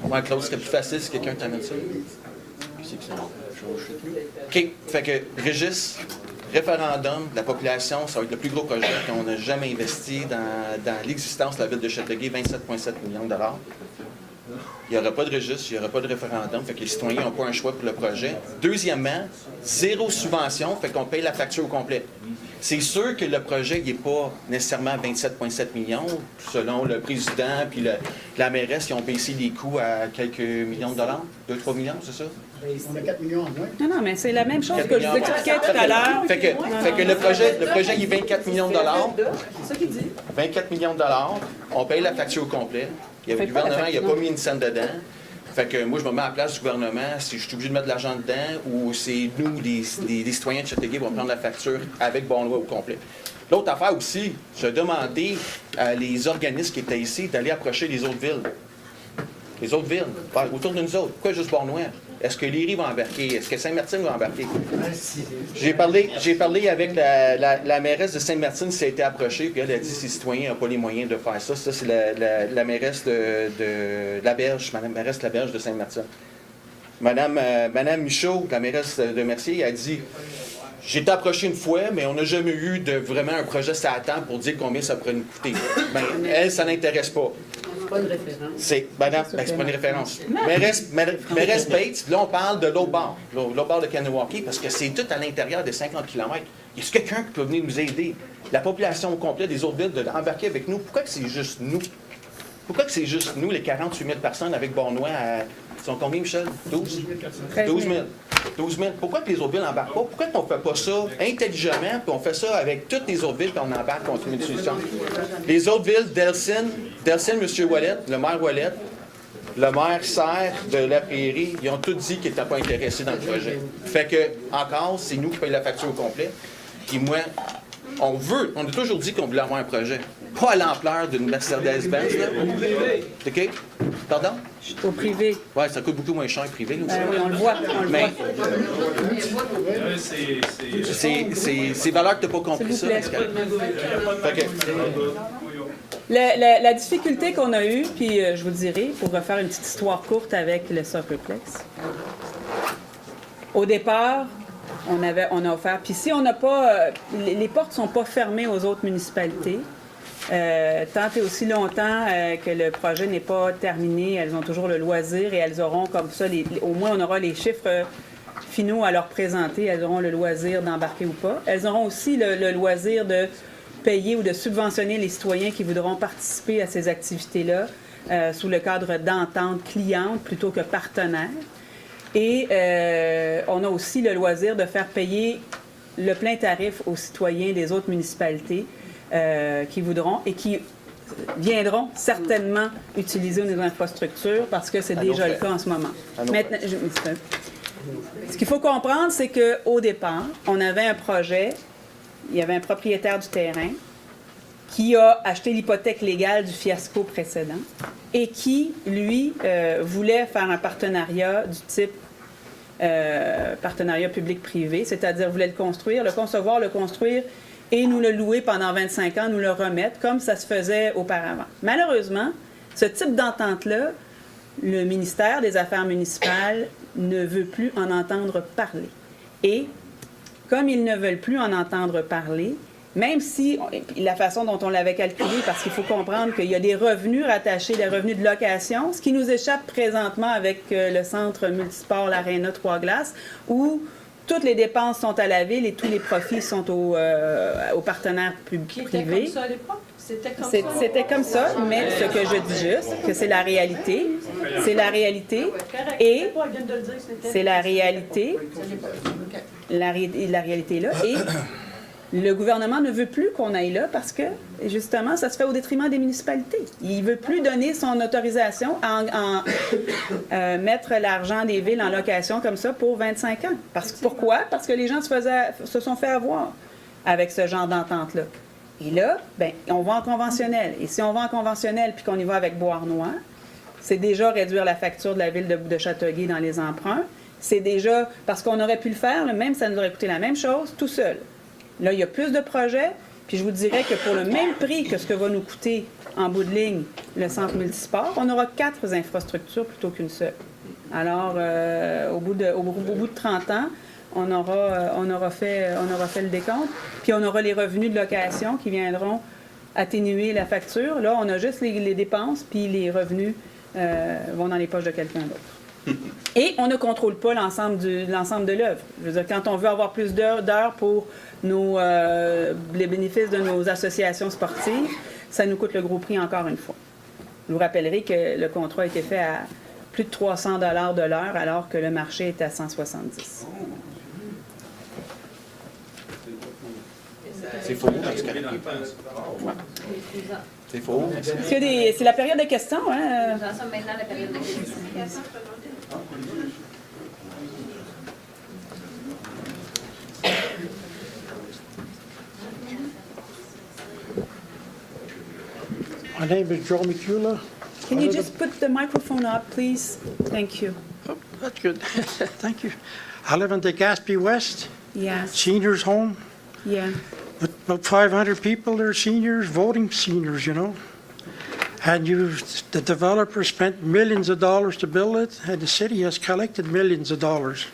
Ouais, Claude, ce serait plus facile si quelqu'un t'amène ça. OK, fait que registre, référendum, la population, ça va être le plus gros projet qu'on n'a jamais investi dans l'existence de la ville de Châteauguay, 27,7 millions de dollars. Il n'y aura pas de registre, il n'y aura pas de référendum, fait que les citoyens n'ont pas un choix pour le projet. Deuxièmement, zéro subvention, fait qu'on paye la facture au complet. C'est sûr que le projet n'est pas nécessairement 27,7 millions, selon le président puis la mairesse qui ont payé les coûts à quelques millions de dollars, 2-3 millions, c'est ça? On a 4 millions en moins. Non, mais c'est la même chose que je vous expliquais tout à l'heure. Fait que le projet, il est 24 millions de dollars. C'est ça qu'il dit. 24 millions de dollars, on paye la facture au complet. Le gouvernement n'a pas mis une scène dedans. Fait que moi, je me mets à la place du gouvernement si je suis obligé de mettre de l'argent dedans ou c'est nous, les citoyens de Châteauguay, qui vont prendre la facture avec bon loi au complet. L'autre affaire aussi, j'ai demandé à les organismes qui étaient ici d'aller approcher les autres villes. Les autres villes, autour de nous autres. Pourquoi juste Bourgneuf? Est-ce que Léry va embarquer? Est-ce que Saint-Martin va embarquer? J'ai parlé avec la mairesse de Saint-Martin, ça a été approché, puis elle a dit que ses citoyens n'ont pas les moyens de faire ça. Ça, c'est la mairesse de la Berge, Madame mairesse de la Berge de Saint-Martin. Madame Michaud, la mairesse de Mercier, a dit j'ai été approché une fois, mais on n'a jamais eu vraiment un projet sur la table pour dire combien ça pourrait nous coûter. Ben, elle, ça n'intéresse pas. C'est pas une référence. C'est pas une référence. Mairesse Bates, là, on parle de l'autre bord de Kahnawake, parce que c'est tout à l'intérieur des 50 km. Y a quelqu'un qui peut venir nous aider? La population au complet des autres villes, d'embarquer avec nous, pourquoi que c'est juste nous? Pourquoi que c'est juste nous, les 48 000 personnes avec Bournois, ils sont combien, Michel? 12? 12 000. 12 000. Pourquoi que les autres villes n'embarquent pas? Pourquoi qu'on ne fait pas ça intelligemment, puis on fait ça avec toutes les autres villes, puis on embarque, on trouve une solution? Les autres villes, Delsin, M. Ouellet, le maire Ouellet, le maire Serre de la Prairie, ils ont tous dit qu'ils n'étaient pas intéressés dans le projet. Fait que, encore, c'est nous qui payons la facture au complet. Puis moi, on a toujours dit qu'on voulait avoir un projet. Pas à l'ampleur d'une Mercedes-Benz, là. OK? Pardon? Au privé. Oui, ça coûte beaucoup moins cher privé, là, aussi. Oui, on le voit, Mais c'est valeur que tu n'as pas compris ça. Fait que, La difficulté qu'on a eue, puis je vous dirai, pour refaire une petite histoire courte avec le Soccerplex. Au départ, on a offert, puis si on n'a pas, les portes ne sont pas fermées aux autres municipalités. Tant et aussi longtemps que le projet n'est pas terminé, elles ont toujours le loisir et elles auront comme ça, au moins on aura les chiffres finaux à leur présenter, elles auront le loisir d'embarquer ou pas. Elles auront aussi le loisir de payer ou de subventionner les citoyens qui voudront participer à ces activités-là sous le cadre d'entente cliente plutôt que partenaire. Et on a aussi le loisir de faire payer le plein tarif aux citoyens des autres municipalités qui voudront et qui viendront certainement utiliser nos infrastructures parce que c'est déjà le cas en ce moment. Maintenant, ce qu'il faut comprendre, c'est qu'au départ, on avait un projet, il y avait un propriétaire du terrain qui a acheté l'hypothèque légale du fiasco précédent et qui, lui, voulait faire un partenariat du type partenariat public-privé, c'est-à-dire voulait le construire, le concevoir, le construire et nous le louer pendant 25 ans, nous le remettre comme ça se faisait auparavant. Malheureusement, ce type d'entente-là, le ministère des Affaires municipales ne veut plus en entendre parler. Et comme ils ne veulent plus en entendre parler, même si la façon dont on l'avait calculé, parce qu'il faut comprendre qu'il y a des revenus rattachés, des revenus de location, ce qui nous échappe présentement avec le centre multisport, l'Arena Trois-Glaces, où toutes les dépenses sont à la ville et tous les profits sont aux partenaires privés. C'était comme ça à l'époque? C'était comme ça, mais ce que je dis juste, que c'est la réalité. C'est la réalité. Et c'est la réalité. La réalité est là. Et le gouvernement ne veut plus qu'on aille là parce que, justement, ça se fait au détriment des municipalités. Il ne veut plus donner son autorisation à mettre l'argent des villes en location comme ça pour 25 ans. Pourquoi? Parce que les gens se sont fait avoir avec ce genre d'entente-là. Et là, bien, on va en conventionnel. Et si on va en conventionnel puis qu'on y va avec Beauharnois, c'est déjà réduire la facture de la ville de Châteauguay dans les emprunts. C'est déjà, parce qu'on aurait pu le faire, même ça nous aurait coûté la même chose tout seul. Là, il y a plus de projets, puis je vous dirais que pour le même prix que ce que va nous coûter en bout de ligne le centre multisport, on aura 4 infrastructures plutôt qu'une seule. Alors, au bout de 30 ans, on aura fait le décompte, puis on aura les revenus de location qui viendront atténuer la facture. Là, on a juste les dépenses, puis les revenus vont dans les poches de quelqu'un d'autre. Et on ne contrôle pas l'ensemble de l'œuvre. Je veux dire, quand on veut avoir plus d'heures pour les bénéfices de nos associations sportives, ça nous coûte le gros prix encore une fois. Je vous rappellerai que le contrat a été fait à plus de 300 $ de l'heure, alors que le marché est à 170. C'est faux, dans ce cas-là. C'est faux. C'est la période de questions, hein? Nous en sommes maintenant à la période de questions. My name is Joe McCula. Can you just put the microphone up, please? Thank you. Oh, that's good. Thank you. I live in the Gaspé West. Yeah. Seniors home. Yeah. With about 500 people there, seniors, voting seniors, you know. And the developer spent millions of dollars to build it, and the city has collected millions of dollars.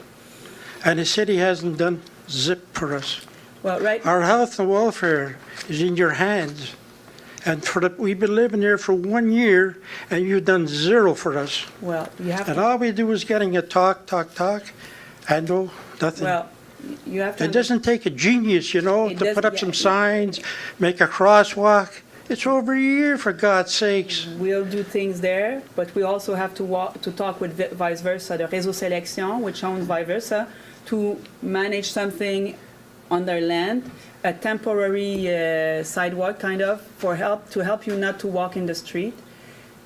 And the city hasn't done zip for us. Well, right. Our health and welfare is in your hands. And we've been living there for 1 year, and you've done zero for us. Well, you have And to. all we do is getting a talk, and no, nothing. Well, you have to. It doesn't take a genius, you know, It to does- put up yeah. some signs, make a crosswalk. It's over a year, for God's sakes. We'll do things there, but we also have to talk with Vice Versa, the Réseau Sélection, which owns Vice Versa, to manage something on their land, a temporary sidewalk kind of, to help you not to walk in the street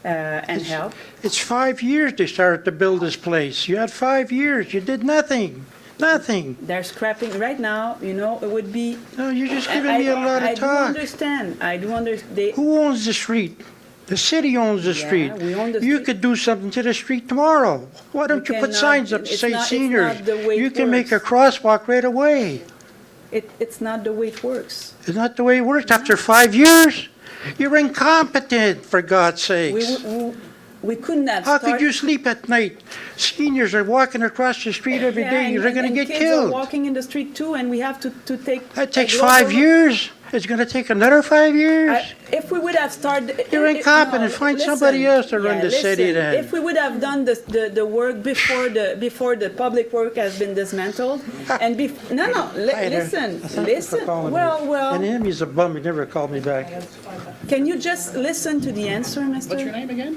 and help. It's 5 years they started to build this place. You had 5 years. You did nothing. Nothing. They're scrapping right now. You know, it would be. No, you're just giving me a lot of talk. I do understand. Who owns the street? The city owns the street. We own the You street. could do something to the street tomorrow. Why don't you put cannot- signs up to it's say not- it's seniors? not the way You it can make a works. crosswalk right away. It's not the way it works. It's not the way it works. After 5 years, you're incompetent, for God's sakes. We couldn't have How started. could you sleep at night? Seniors are walking across the street every day. They're going to get kids killed. are walking in the street too, and we have to take. That takes a global 5 look. years. It's going to take another 5 years. If we would have started. You're incompetent. Find somebody else to run the city then. If we would have done the work before the public work has been dismantled, and Hi there. listen, Thank you for listen. calling me. Well, And him, he's a bum. He never called me back. can you just listen to the answer, Mister? What's your name again?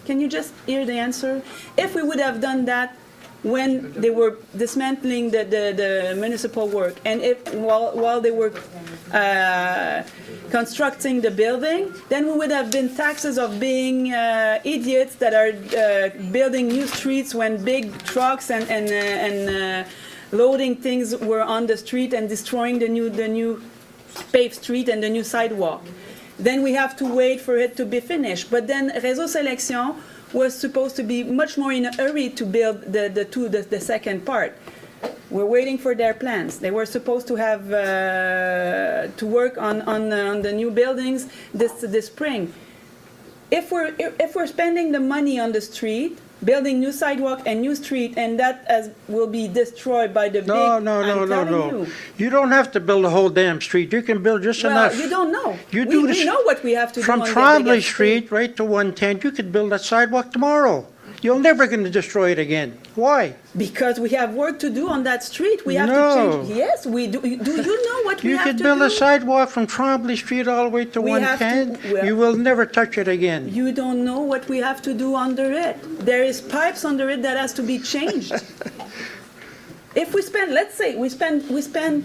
Can you just hear the answer? If we would have done that when they were dismantling the municipal work, and if while they were constructing the building, then we would have been taxes of being idiots that are building new streets when big trucks and loading things were on the street and destroying the new paved street and the new sidewalk. Then we have to wait for it to be finished. But then Réseau Sélection was supposed to be much more in a hurry to build the second part. We're waiting for their plans. They were supposed to have to work on the new buildings this spring. If we're spending the money on the street, building new sidewalk and new street, and that will be destroyed by the big. No. You don't have to build a whole damn street. You can build just enough. Well, you don't know. You do we this- know what we have to From do on the Tremblay biggest Street right to 110, you could build that sidewalk tomorrow. You're never going to destroy it again. Why? Because we have work to do on that street. We have No. to change. Yes, we do. Do you know what we You have could to build do? a sidewalk from Tremblay Street all the way to We have to- 110. well- You will never touch it again. You don't know what we have to do under it. There is pipes under it that has to be changed. If we spend, let's say, we spend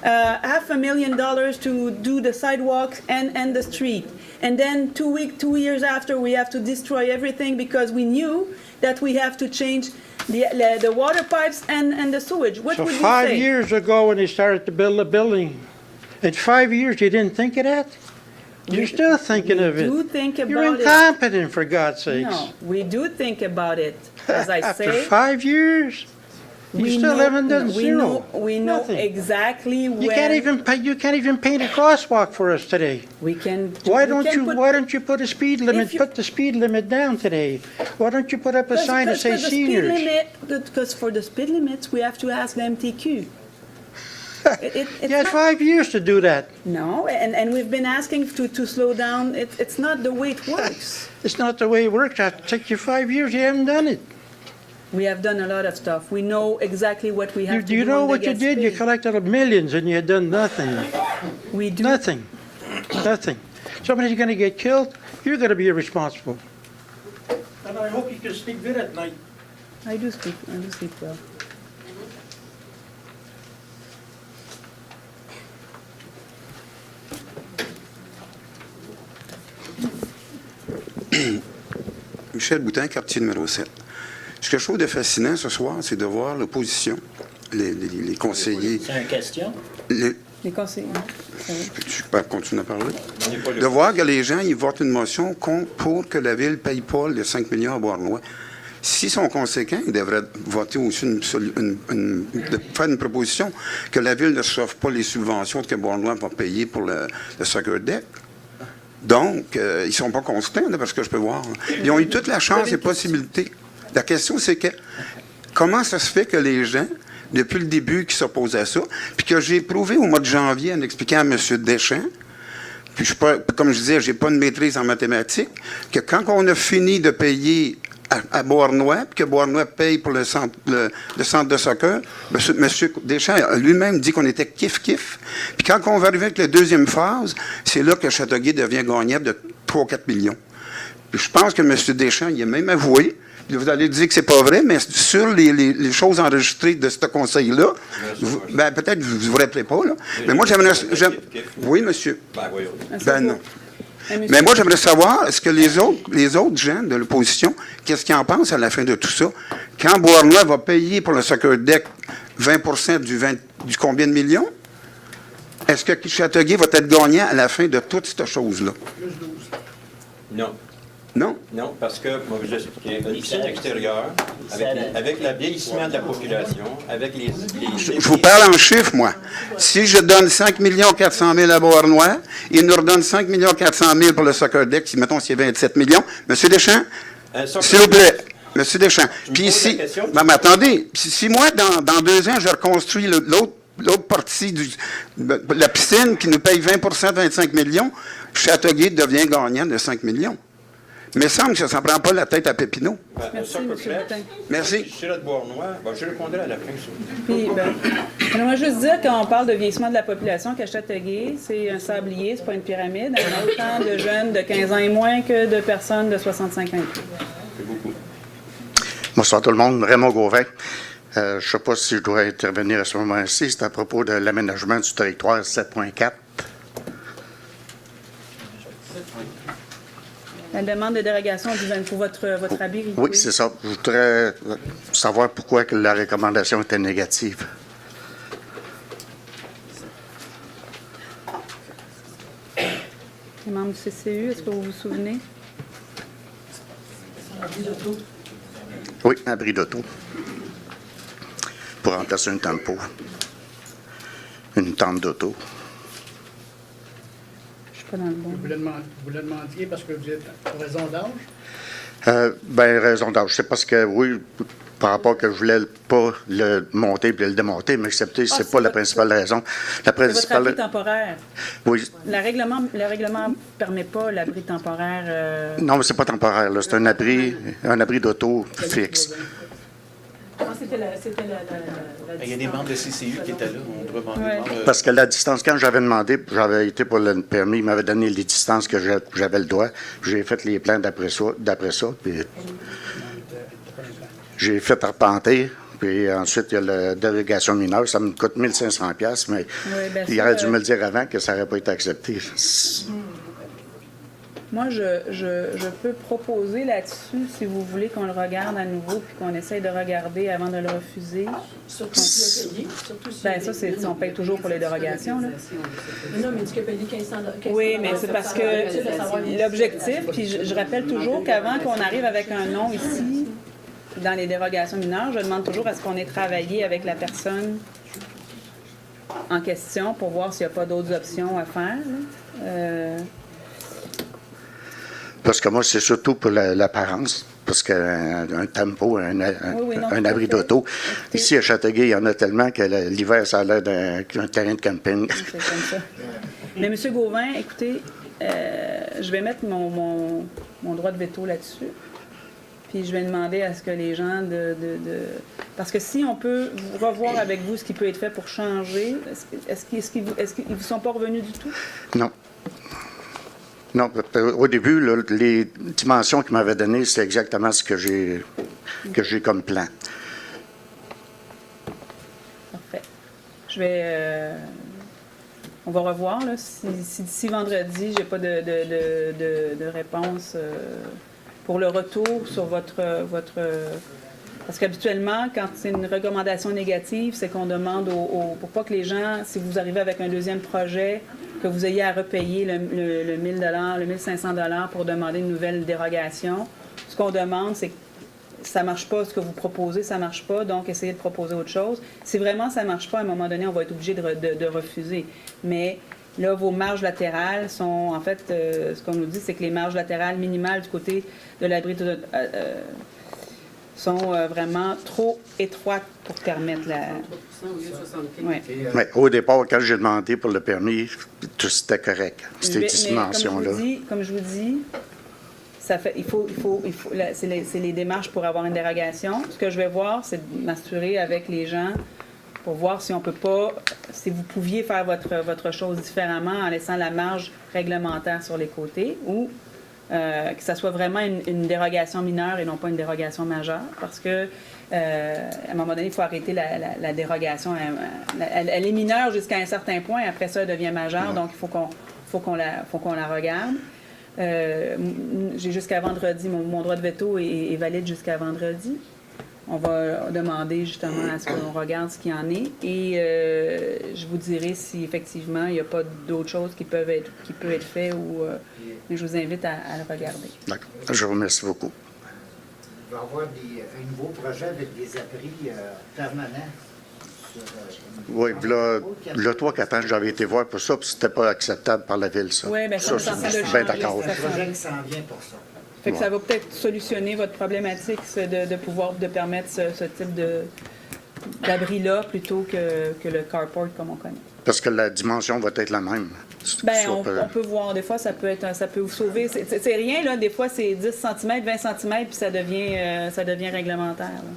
$500,000 to do the sidewalks and the street, and then 2 years after we have to destroy everything because we knew that we have to change the water pipes and the sewage. What So would you 5 say? years ago when they started to build the building, in 5 years you didn't think of that? You're still thinking of it. We do think You're about it. incompetent, for God's sakes. No, we do think about it. As I After say, 5 years, you still haven't done zero. We know Nothing. exactly when You can't even paint a crosswalk for us today. we can. Why we don't can you put- Why don't you put a speed limit? If you- Put the speed limit down today. Why don't you put up a sign that says seniors? Because for the speed limits, we have to ask the MTQ. It's You had not- 5 years to do that. No, and we've been asking to slow down. It's not the way it works. It's not the way it works. It takes you 5 years. You haven't done it. We have done a lot of stuff. We know exactly what we have to do. You know on the what you did? You Gaspé. collected millions and you had done nothing. We do. Nothing. Nothing. Somebody's going to get killed. You're going to be responsible. And I hope you can sleep good at night. I do sleep well. Michel Boutin, quartier numéro 7. Ce que je trouve de fascinant ce soir, c'est de voir l'opposition, les conseillers. C'est une question? Les conseillers. Tu peux continuer à parler? De voir que les gens, ils votent une motion pour que la Ville ne paye pas les 5 millions à Beauharnois. S'ils sont conséquents, ils devraient voter aussi faire une proposition que la Ville ne s'offre pas les subventions que Beauharnois va payer pour le soccer deck. Donc, ils ne sont pas constants, parce que je peux voir. Ils ont eu toute la chance et possibilités. La question, c'est que comment ça se fait que les gens, depuis le début, qui s'opposent à ça, puis que j'ai prouvé au mois de janvier en expliquant à M. Deschamps, puis comme je disais, je n'ai pas de maîtrise en mathématiques, que quand on a fini de payer à Beauharnois, puis que Beauharnois paye pour le centre de soccer. Monsieur Deschamps lui-même dit qu'on était kiff-kiff. Puis quand on va arriver avec la deuxième phase, c'est là que Châteauguay devient gagnable de 3-4 millions. Puis je pense que M. Deschamps, il a même avoué, puis vous allez dire que c'est pas vrai, mais sur les choses enregistrées de ce conseil-là, ben, peut-être vous ne vous rappelez pas, là. Mais moi, j'aimerais... Oui, monsieur. Ben non. Mais moi, j'aimerais savoir, est-ce que les autres gens de l'opposition, qu'est-ce qu'ils en pensent à la fin de tout ça? Quand Beauharnois va payer pour le soccer deck 20 du combien de millions, est-ce que Châteauguay va être gagnant à la fin de toute cette chose-là? Non. Non? Non, parce que, moi, je vous expliquer, une piscine extérieure, avec le vieillissement de la population, avec les je vous parle en chiffres, moi. Si je donne 5 400 000 à Beauharnois, il nous redonne 5 400 000 pour le soccer deck, si, mettons, c'est 27 millions. Monsieur Deschamps, s'il vous plaît. Monsieur Deschamps. Puis ici, mais attendez, si moi, dans 2 ans, je reconstruis l'autre partie de la piscine qui nous paye 20 de 25 millions, Châteauguay devient gagnant de 5 millions. Mais il semble que ça ne prend pas la tête à Pépineau. Merci, M. Boutin. Merci. Je suis là de Beauharnois, je répondrai à la fin. Puis, j'aimerais juste dire, quand on parle de vieillissement de la population, qu'à Châteauguay, c'est un sablier, c'est pas une pyramide. On a autant de jeunes de 15 ans et moins que de personnes de 65 ans et plus. C'est beaucoup. Bonsoir tout le monde. Raymond Gauvin. Je ne sais pas si je dois intervenir à ce moment-ci. C'est à propos de l'aménagement du territoire 7.4. La demande de dérogation pour votre abri. Oui, c'est ça. Je voudrais savoir pourquoi que la recommandation était négative. Les membres du CCU, est-ce que vous vous souvenez? Oui, abri d'auto. Pour remplacer une tempo. Une tente d'auto. Pas dans le bon. Vous le demandiez parce que vous êtes en raison d'âge? Bien, raison d'âge. C'est parce que, oui, par rapport que je voulais pas le monter puis le démonter, mais accepter, c'est pas la principale raison. La principale... C'est votre abri temporaire. Oui. Le règlement ne permet pas l'abri temporaire. Non, mais c'est pas temporaire. C'est un abri d'auto fixe. Il y a des membres de CCU qui étaient là. On doit demander. Parce que la distance, quand j'avais demandé, j'avais été pour le permis, il m'avait donné les distances que j'avais le droit. J'ai fait les plans d'après ça, puis j'ai fait arpenter. Puis ensuite, il y a la dérogation mineure. Ça me coûte 1 500$, mais il aurait dû me le dire avant que ça n'aurait pas été accepté. Moi, je peux proposer là-dessus, si vous voulez, qu'on le regarde à nouveau puis qu'on essaye de regarder avant de le refuser. Surtout si on paye. Bien, ça, on paye toujours pour les dérogations. Là. Non, mais tu peux payer 1500$. Oui, mais c'est parce que l'objectif, puis je rappelle toujours qu'avant qu'on arrive avec un nom ici, dans les dérogations mineures, je demande toujours à ce qu'on ait travaillé avec la personne en question pour voir s'il n'y a pas d'autres options à faire. Parce que moi, c'est surtout pour l'apparence. Parce qu'un tempo, un abri d'auto. Ici, à Châteauguay, il y en a tellement que l'hiver, ça a l'air d'un terrain de camping. C'est comme ça. Mais M. Gauvin, écoutez, je vais mettre mon droit de veto là-dessus. Puis je vais demander à ce que les gens Parce que si on peut revoir avec vous ce qui peut être fait pour changer, est-ce qu'ils ne vous sont pas revenus du tout? Non. Non, au début, là, les dimensions qu'ils m'avaient données, c'est exactement ce que j'ai comme plan. Parfait. Je vais... on va revoir, là, si d'ici vendredi, j'ai pas de réponse pour le retour sur votre... Parce qu'habituellement, quand c'est une recommandation négative, c'est qu'on demande pour pas que les gens, si vous arrivez avec un deuxième projet, que vous ayez à repayer le 1 000 $, le 1 500$ pour demander une nouvelle dérogation. Ce qu'on demande, c'est que ça ne marche pas, ce que vous proposez, ça ne marche pas, donc essayez de proposer autre chose. Si vraiment ça ne marche pas, à un moment donné, on va être obligé de refuser. Mais là, vos marges latérales sont, en fait, ce qu'on nous dit, c'est que les marges latérales minimales du côté de l'abri sont vraiment trop étroites pour permettre la... Ouais. Mais au départ, quand j'ai demandé pour le permis, tout c'était correct. C'était dimensions-là. Comme je vous dis, c'est les démarches pour avoir une dérogation. Ce que je vais voir, c'est de m'assurer avec les gens pour voir si on peut pas, si vous pouviez faire votre chose différemment en laissant la marge réglementaire sur les côtés ou que ça soit vraiment une dérogation mineure et non pas une dérogation majeure, parce que à un moment donné, il faut arrêter la dérogation. Elle est mineure jusqu'à un certain point, après ça, elle devient majeure, donc il faut qu'on la regarde. J'ai jusqu'à vendredi, mon droit de veto est valide jusqu'à vendredi. On va demander justement à ce qu'on regarde ce qu'il y en est et je vous dirai si effectivement il n'y a pas d'autres choses qui peuvent être faites ou mais je vous invite à le regarder. D'accord. Je vous remercie beaucoup. Il va y avoir un nouveau projet avec des abris permanents. Oui, là 3-4 ans, j'avais été voir pour ça, puis c'était pas acceptable par la ville, ça. Oui, bien ça, je suis bien d'accord. C'est un projet qui s'en vient pour ça. Fait que ça va peut-être solutionner votre problématique de permettre ce type d'abri-là plutôt que le carport comme on connaît. Parce que la dimension va être la même. Bien, on peut voir. Des fois, ça peut vous sauver. C'est rien, là. Des fois, c'est 10 cm, 20 cm, puis ça devient réglementaire. Là.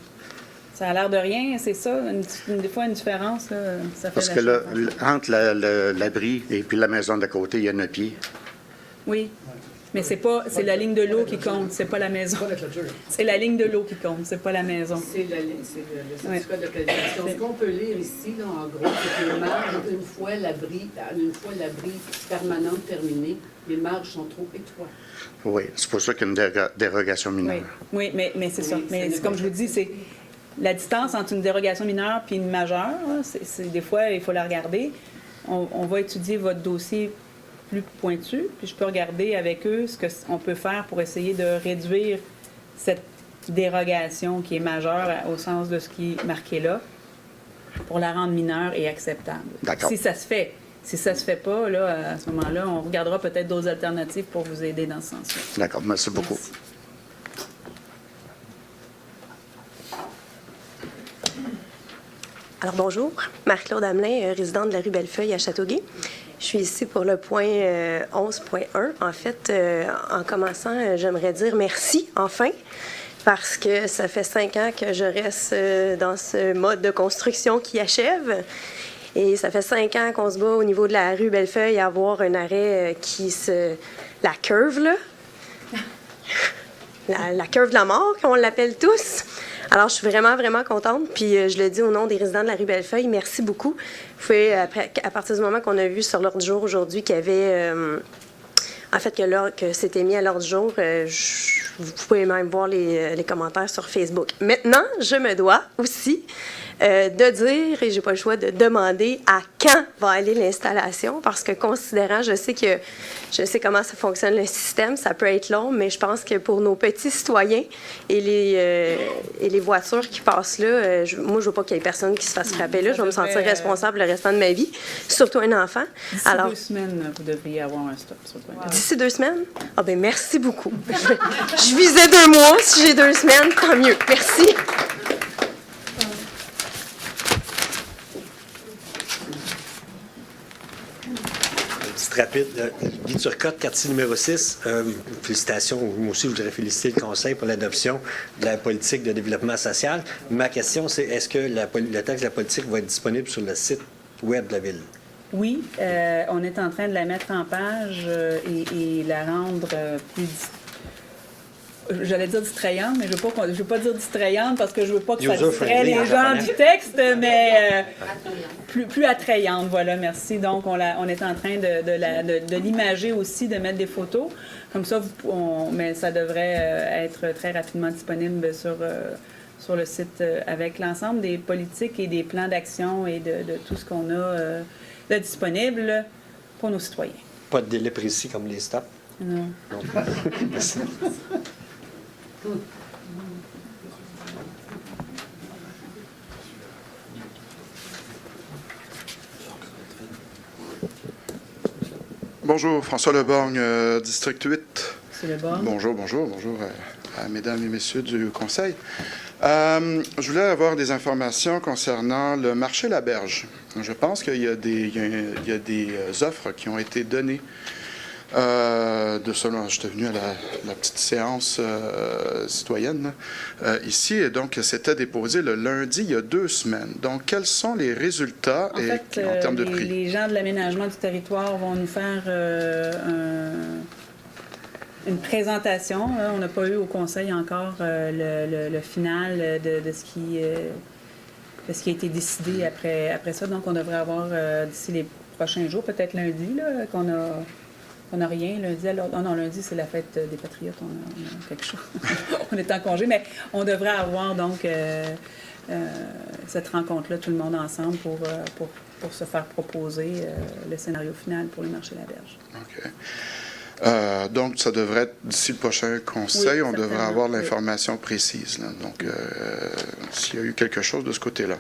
Ça a l'air de rien, c'est ça. Des fois, une différence, là, ça fait parce que là, entre l'abri et puis la maison d'à côté, il y a 9 pieds. Oui. Mais c'est la ligne de l'eau qui compte, c'est pas la maison. C'est la ligne de l'eau qui compte, c'est pas la maison. C'est le certificat de localisation. Ce qu'on peut lire ici, là, en gros, c'est que les marges, une fois l'abri permanent terminé, les marges sont trop étroites. Oui, c'est pour ça qu'il y a une dérogation mineure. Oui, mais c'est ça. Mais comme je vous dis, c'est la distance entre une dérogation mineure et une majeure, des fois, il faut la regarder. On va étudier votre dossier plus pointu, puis je peux regarder avec eux ce qu'on peut faire pour essayer de réduire cette dérogation qui est majeure au sens de ce qui est marqué là, pour la rendre mineure et acceptable. D'accord. Si ça se fait. Si ça se fait pas, là, à ce moment-là, on regardera peut-être d'autres alternatives pour vous aider dans ce sens-là. D'accord, merci beaucoup. Merci. Alors bonjour, Marie-Claude Hamelin, résidente de la rue Bellefeuille à Châteauguay. Je suis ici pour le point 11.1. En fait, en commençant, j'aimerais dire merci, enfin, parce que ça fait 5 ans que je reste dans ce mode de construction qui achève. Et ça fait 5 ans qu'on se bat au niveau de la rue Bellefeuille à avoir un arrêt la curve, là. La curve de la mort, comme on l'appelle tous. Alors, je suis vraiment, vraiment contente. Puis, je le dis au nom des résidents de la rue Bellefeuille, merci beaucoup. Vous pouvez, à partir du moment qu'on a vu sur l'ordre du jour aujourd'hui qu'il y avait... en fait, que c'était mis à l'ordre du jour, vous pouvez même voir les commentaires sur Facebook. Maintenant, je me dois aussi de dire, et j'ai pas le choix de demander à quand va aller l'installation, parce que considérant, je sais comment ça fonctionne le système, ça peut être long, mais je pense que pour nos petits citoyens et les voitures qui passent là, moi, je veux pas qu'il y ait personne qui se fasse frapper là. Je vais me sentir responsable le restant de ma vie, surtout un enfant. D'ici 2 semaines, vous devriez avoir un stop sur le point. D'ici 2 semaines? Ah ben merci beaucoup. Je visais 2 mois. Si j'ai 2 semaines, tant mieux. Merci. Rapide. Guy Turcotte, quartier numéro 6. Félicitations. Moi aussi, je voudrais féliciter le Conseil pour l'adoption de la politique de développement social. Ma question, c'est est-ce que le texte de la politique va être disponible sur le site web de la Ville? Oui, on est en train de la mettre en page et la rendre plus j'allais dire distrayante, mais je ne veux pas dire distrayante parce que je ne veux pas que ça distrait les gens du texte, mais plus attrayante, voilà, merci. Donc, on est en train de l'imager aussi, de mettre des photos. Comme ça, mais ça devrait être très rapidement disponible sur le site avec l'ensemble des politiques et des plans d'action et de tout ce qu'on a de disponible pour nos citoyens. Pas de délai précis comme les stops? Non. Merci. Bonjour, François Leborgne, District 8. Monsieur Leborgne. Bonjour à mesdames et messieurs du Conseil. Je voulais avoir des informations concernant le marché La Berge. Je pense qu'il y a des offres qui ont été données de cela. J'étais venu à la petite séance citoyenne ici, et donc c'était déposé le lundi, il y a 2 semaines. Donc, quels sont les résultats En fait, en termes de prix? Les gens de l'aménagement du territoire vont nous faire une présentation. On n'a pas eu au conseil encore le final de ce qui a été décidé après ça. Donc, on devrait avoir d'ici les prochains jours, peut-être lundi, là, qu'on a rien. Lundi, alors, non, lundi, c'est la fête des Patriotes. On a quelque chose. On est en congé, mais on devrait avoir donc cette rencontre-là, tout le monde ensemble, pour se faire proposer le scénario final pour le marché La Berge. OK. Donc, ça devrait être, d'ici le prochain conseil, Oui, on devrait certainement, avoir l'information précise. Là. Donc, s'il y a eu quelque chose de ce côté-là.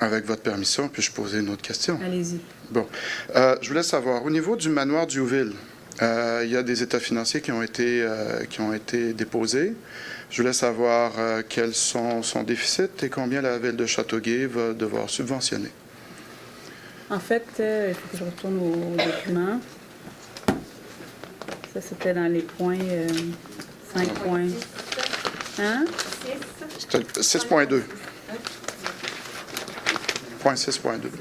Avec votre permission, puis-je poser une autre question? Allez-y. Bon. Je voulais savoir, au niveau du manoir Diouville, il y a des états financiers qui ont été déposés. Je voulais savoir quels sont son déficit et combien la ville de Châteauguay va devoir subventionner. En fait, il faut que je retourne aux documents. Ça, c'était dans les points 5 points. Hein? C'était 6.2. Point 6.2.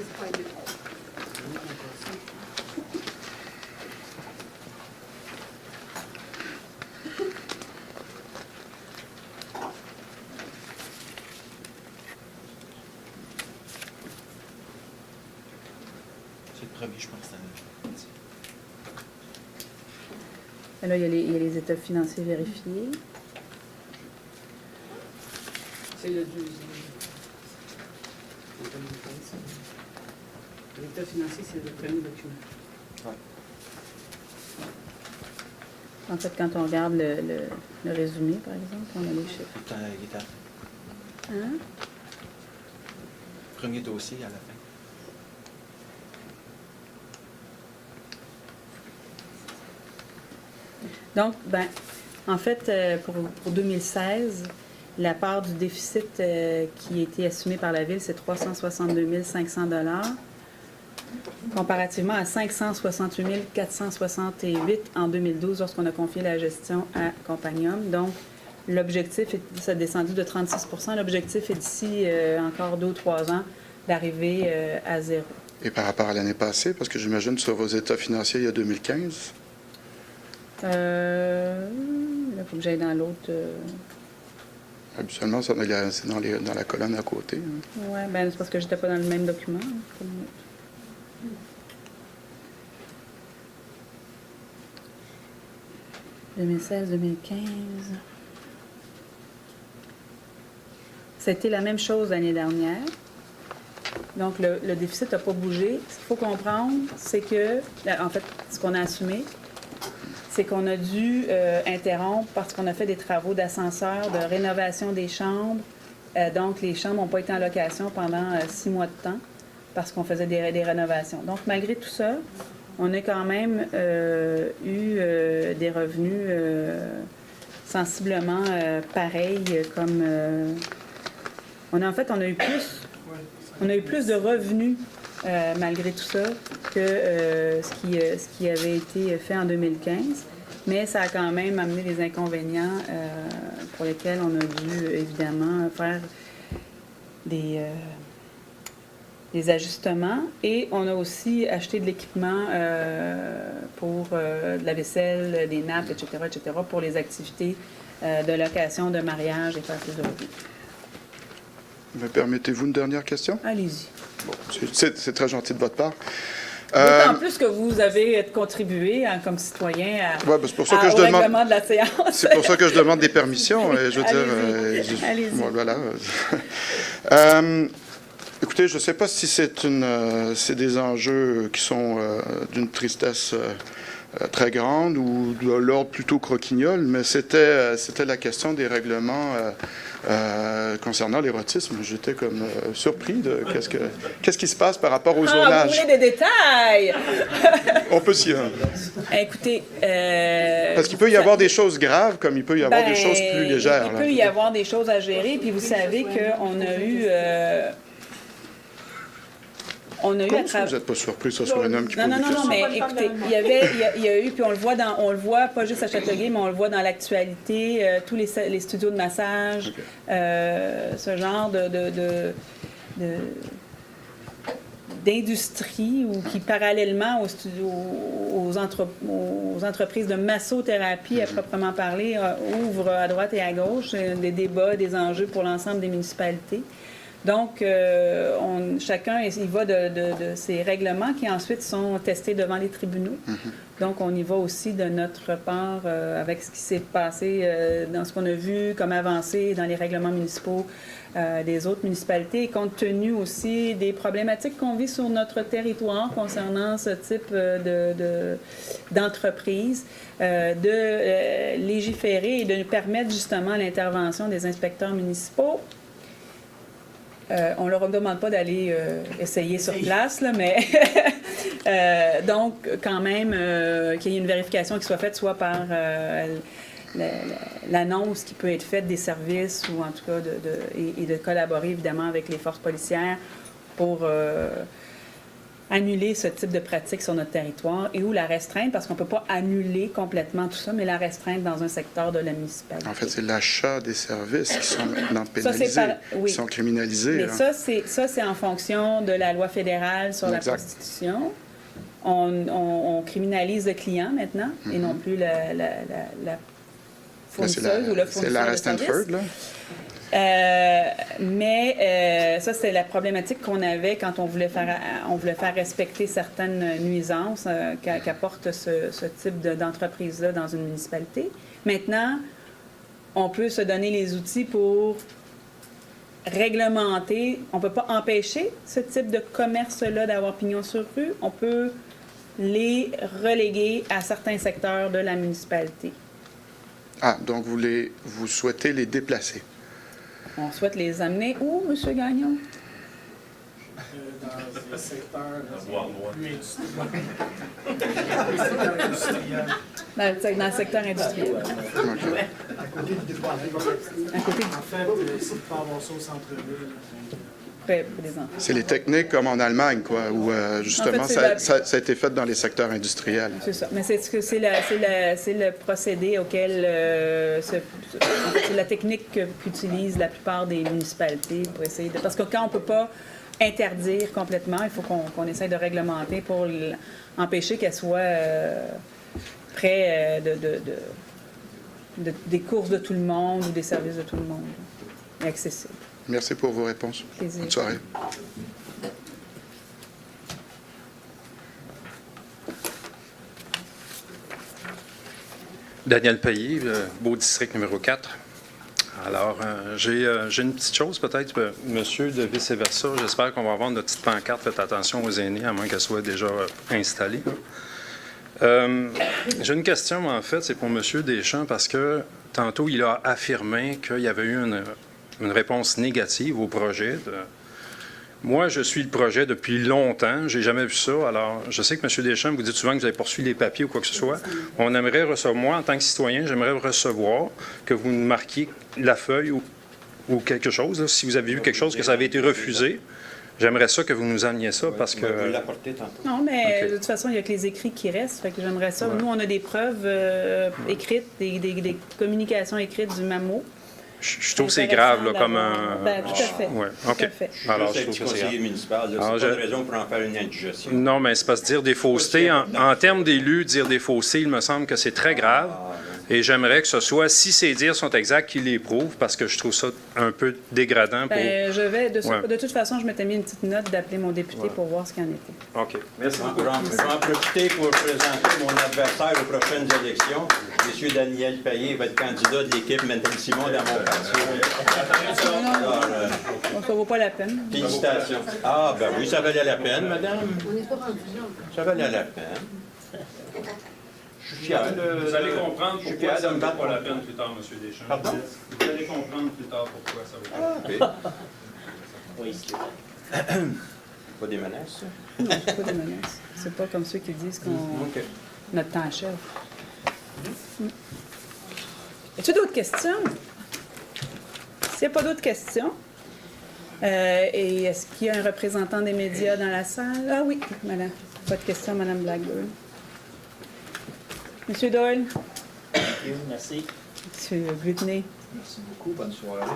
C'est le premier, je pense. Là, il y a les états financiers vérifiés. C'est le deuxième. L'état financier, c'est le premier document. Ouais. En fait, quand on regarde le résumé, par exemple, on a les chiffres. Il est à Hein? premier dossier à la fin. Donc, en fait, pour 2016, la part du déficit qui a été assumé par la Ville, c'est 362 500 $, comparativement à 568 468 en 2012 lorsqu'on a confié la gestion à Compagnium. Donc, l'objectif, ça a descendu de 36 %. L'objectif est d'ici encore 2 ou 3 ans d'arriver à 0. Et par rapport à l'année passée, parce que j'imagine sur vos états financiers, il y a 2015. Là, il faut que j'aille dans l'autre. Habituellement, c'est dans la colonne à côté. Hein. Oui, c'est parce que j'étais pas dans le même document. 2016, 2015. C'était la même chose l'année dernière. Donc, le déficit n'a pas bougé. Ce qu'il faut comprendre, c'est que, en fait, ce qu'on a assumé, c'est qu'on a dû interrompre parce qu'on a fait des travaux d'ascenseur, de rénovation des chambres. Donc, les chambres n'ont pas été en location pendant 6 mois de temps parce qu'on faisait des rénovations. Donc, malgré tout ça, on a quand même eu des revenus sensiblement pareils comme... on a eu plus de revenus malgré tout ça que ce qui avait été fait en 2015. Mais ça a quand même amené des inconvénients pour lesquels on a dû évidemment faire des ajustements. Et on a aussi acheté de l'équipement pour de la vaisselle, des nappes, etc., pour les activités de location, de mariage et faire plus de revenus. Me permettez-vous une dernière question? Allez-y. Bon, c'est très gentil de votre part. D'autant plus que vous avez contribué comme citoyen au règlement de la séance. C'est pour ça que je demande des permissions. Je veux dire, allez-y. Bon, voilà. Écoutez, je ne sais pas si c'est des enjeux qui sont d'une tristesse très grande ou de l'ordre plutôt croquignol, mais c'était la question des règlements concernant l'érotisme. J'étais comme surpris de qu'est-ce qui se passe par rapport au zonage. Vous voulez des détails? On peut s'y... Écoutez... Parce qu'il peut y avoir des choses graves comme il peut y avoir des choses plus légères. Il peut y avoir des choses à gérer, puis vous savez qu'on a eu... On a eu Comment ça, vous n'êtes pas surpris que ce soit un homme qui pose des questions? Non, mais écoutez, il y a eu, puis on le voit pas juste à Châteauguay, mais on le voit dans l'actualité, tous les studios de massage, ce genre d'industrie ou qui, parallèlement aux entreprises de massothérapie à proprement parler, ouvrent à droite et à gauche des débats, des enjeux pour l'ensemble des municipalités. Donc, chacun y va de ces règlements qui ensuite sont testés devant les tribunaux. Donc, on y va aussi de notre part avec ce qui s'est passé dans ce qu'on a vu comme avancée dans les règlements municipaux des autres municipalités, et compte tenu aussi des problématiques qu'on vit sur notre territoire concernant ce type d'entreprise, de légiférer et de nous permettre justement l'intervention des inspecteurs municipaux. On ne leur demande pas d'aller essayer sur place, là, mais donc quand même qu'il y ait une vérification qui soit faite soit par l'annonce qui peut être faite des services ou en tout cas et de collaborer évidemment avec les forces policières pour annuler ce type de pratique sur notre territoire et ou la restreindre, parce qu'on ne peut pas annuler complètement tout ça, mais la restreindre dans un secteur de la municipalité. En fait, c'est l'achat des services qui sont maintenant pénalisés, qui sont criminalisés. Mais hein. ça, c'est en fonction de la loi fédérale sur la prostitution. On criminalise le client maintenant et non plus la fournisseuse ou le fournisseur. C'est la Stanford, là? Mais ça, c'est la problématique qu'on avait quand on voulait faire respecter certaines nuisances qu'apporte ce type d'entreprise-là dans une municipalité. Maintenant, on peut se donner les outils pour réglementer. On ne peut pas empêcher ce type de commerce-là d'avoir pignon sur rue. On peut les reléguer à certains secteurs de la municipalité. Ah, donc vous souhaitez les déplacer? On souhaite les amener où, M. Gagnon? Dans le secteur Dans le secteur industriel. À côté du dépôt. En fait, c'est pas avoir ça au centre-ville. C'est les techniques comme en Allemagne, quoi, où justement, en fait, ça a été fait dans les secteurs industriels. C'est ça. Mais c'est le procédé auquel... c'est la technique qu'utilisent la plupart des municipalités pour essayer de... Parce que quand on ne peut pas interdire complètement, il faut qu'on essaye de réglementer pour empêcher qu'elle soit près des courses de tout le monde ou des services de tout le monde, et accessible. Merci pour vos réponses. Plaisir. Bonne soirée. Daniel Payet, Beau District numéro 4. Alors, j'ai une petite chose peut-être, monsieur, de vice-versa. J'espère qu'on va avoir notre petite pancarte. Faites attention aux aînés, à moins qu'elle soit déjà installée. J'ai une question, en fait, c'est pour monsieur Deschamps, parce que tantôt, il a affirmé qu'il y avait eu une réponse négative au projet. Moi, je suis le projet depuis longtemps. J'ai jamais vu ça. Alors, je sais que M. Deschamps, vous dites souvent que vous avez poursuivi les papiers ou quoi que ce soit. On aimerait recevoir, moi, en tant que citoyen, j'aimerais recevoir que vous nous marquiez la feuille ou quelque chose. Là. Si vous avez vu quelque chose que ça avait été refusé, j'aimerais ça que vous nous ameniez ça parce que... Vous l'apportez tantôt. Non, mais Okay. de toute façon, il n'y a que les écrits qui restent. Fait que j'aimerais ça. Ouais. Nous, on a des preuves écrites, des communications écrites du MAMO. Je trouve que c'est grave, là, comme un... Ben, tout à fait. Ouais. Tout OK. à fait. Alors, je trouve que c'est grave. Municipal, là, c'est pas une raison pour en faire une indigestion. Non, mais c'est parce que dire des faussetés, en termes d'élus, dire des faussetés, il me semble que c'est très grave. Et j'aimerais que ce soit, si ces dires sont exacts, qu'ils les prouvent, parce que je trouve ça un peu dégradant pour... Je vais, de toute façon, je m'étais mis une petite note d'appeler mon député pour voir ce qu'il en était. OK. Merci beaucoup. Je vais en profiter pour présenter mon adversaire aux prochaines élections. M. Daniel Payet va être candidat de l'équipe Mental Simon dans mon parti. Donc, ça ne vaut pas la peine. Félicitations. Ah, ben oui, ça valait la peine, madame. On n'est pas rendu là. Ça valait la peine. Je suis fier de... Vous allez comprendre pourquoi ça ne vaut pas la contre. peine plus tard, M. Deschamps. Pardon? Vous allez comprendre plus tard pourquoi ça vaut pas la peine. Oui. Pas des menaces, ça? Non, c'est pas des menaces. C'est pas comme ceux qui disent que notre temps achève. Y a-t-il d'autres questions? S'il n'y a pas d'autres questions, Et est-ce qu'il y a un représentant des médias dans la salle? Ah oui, madame. Pas de question, madame Blackburn. Monsieur Doyle? Merci. Monsieur Gutney? Merci beaucoup. Bonne soirée.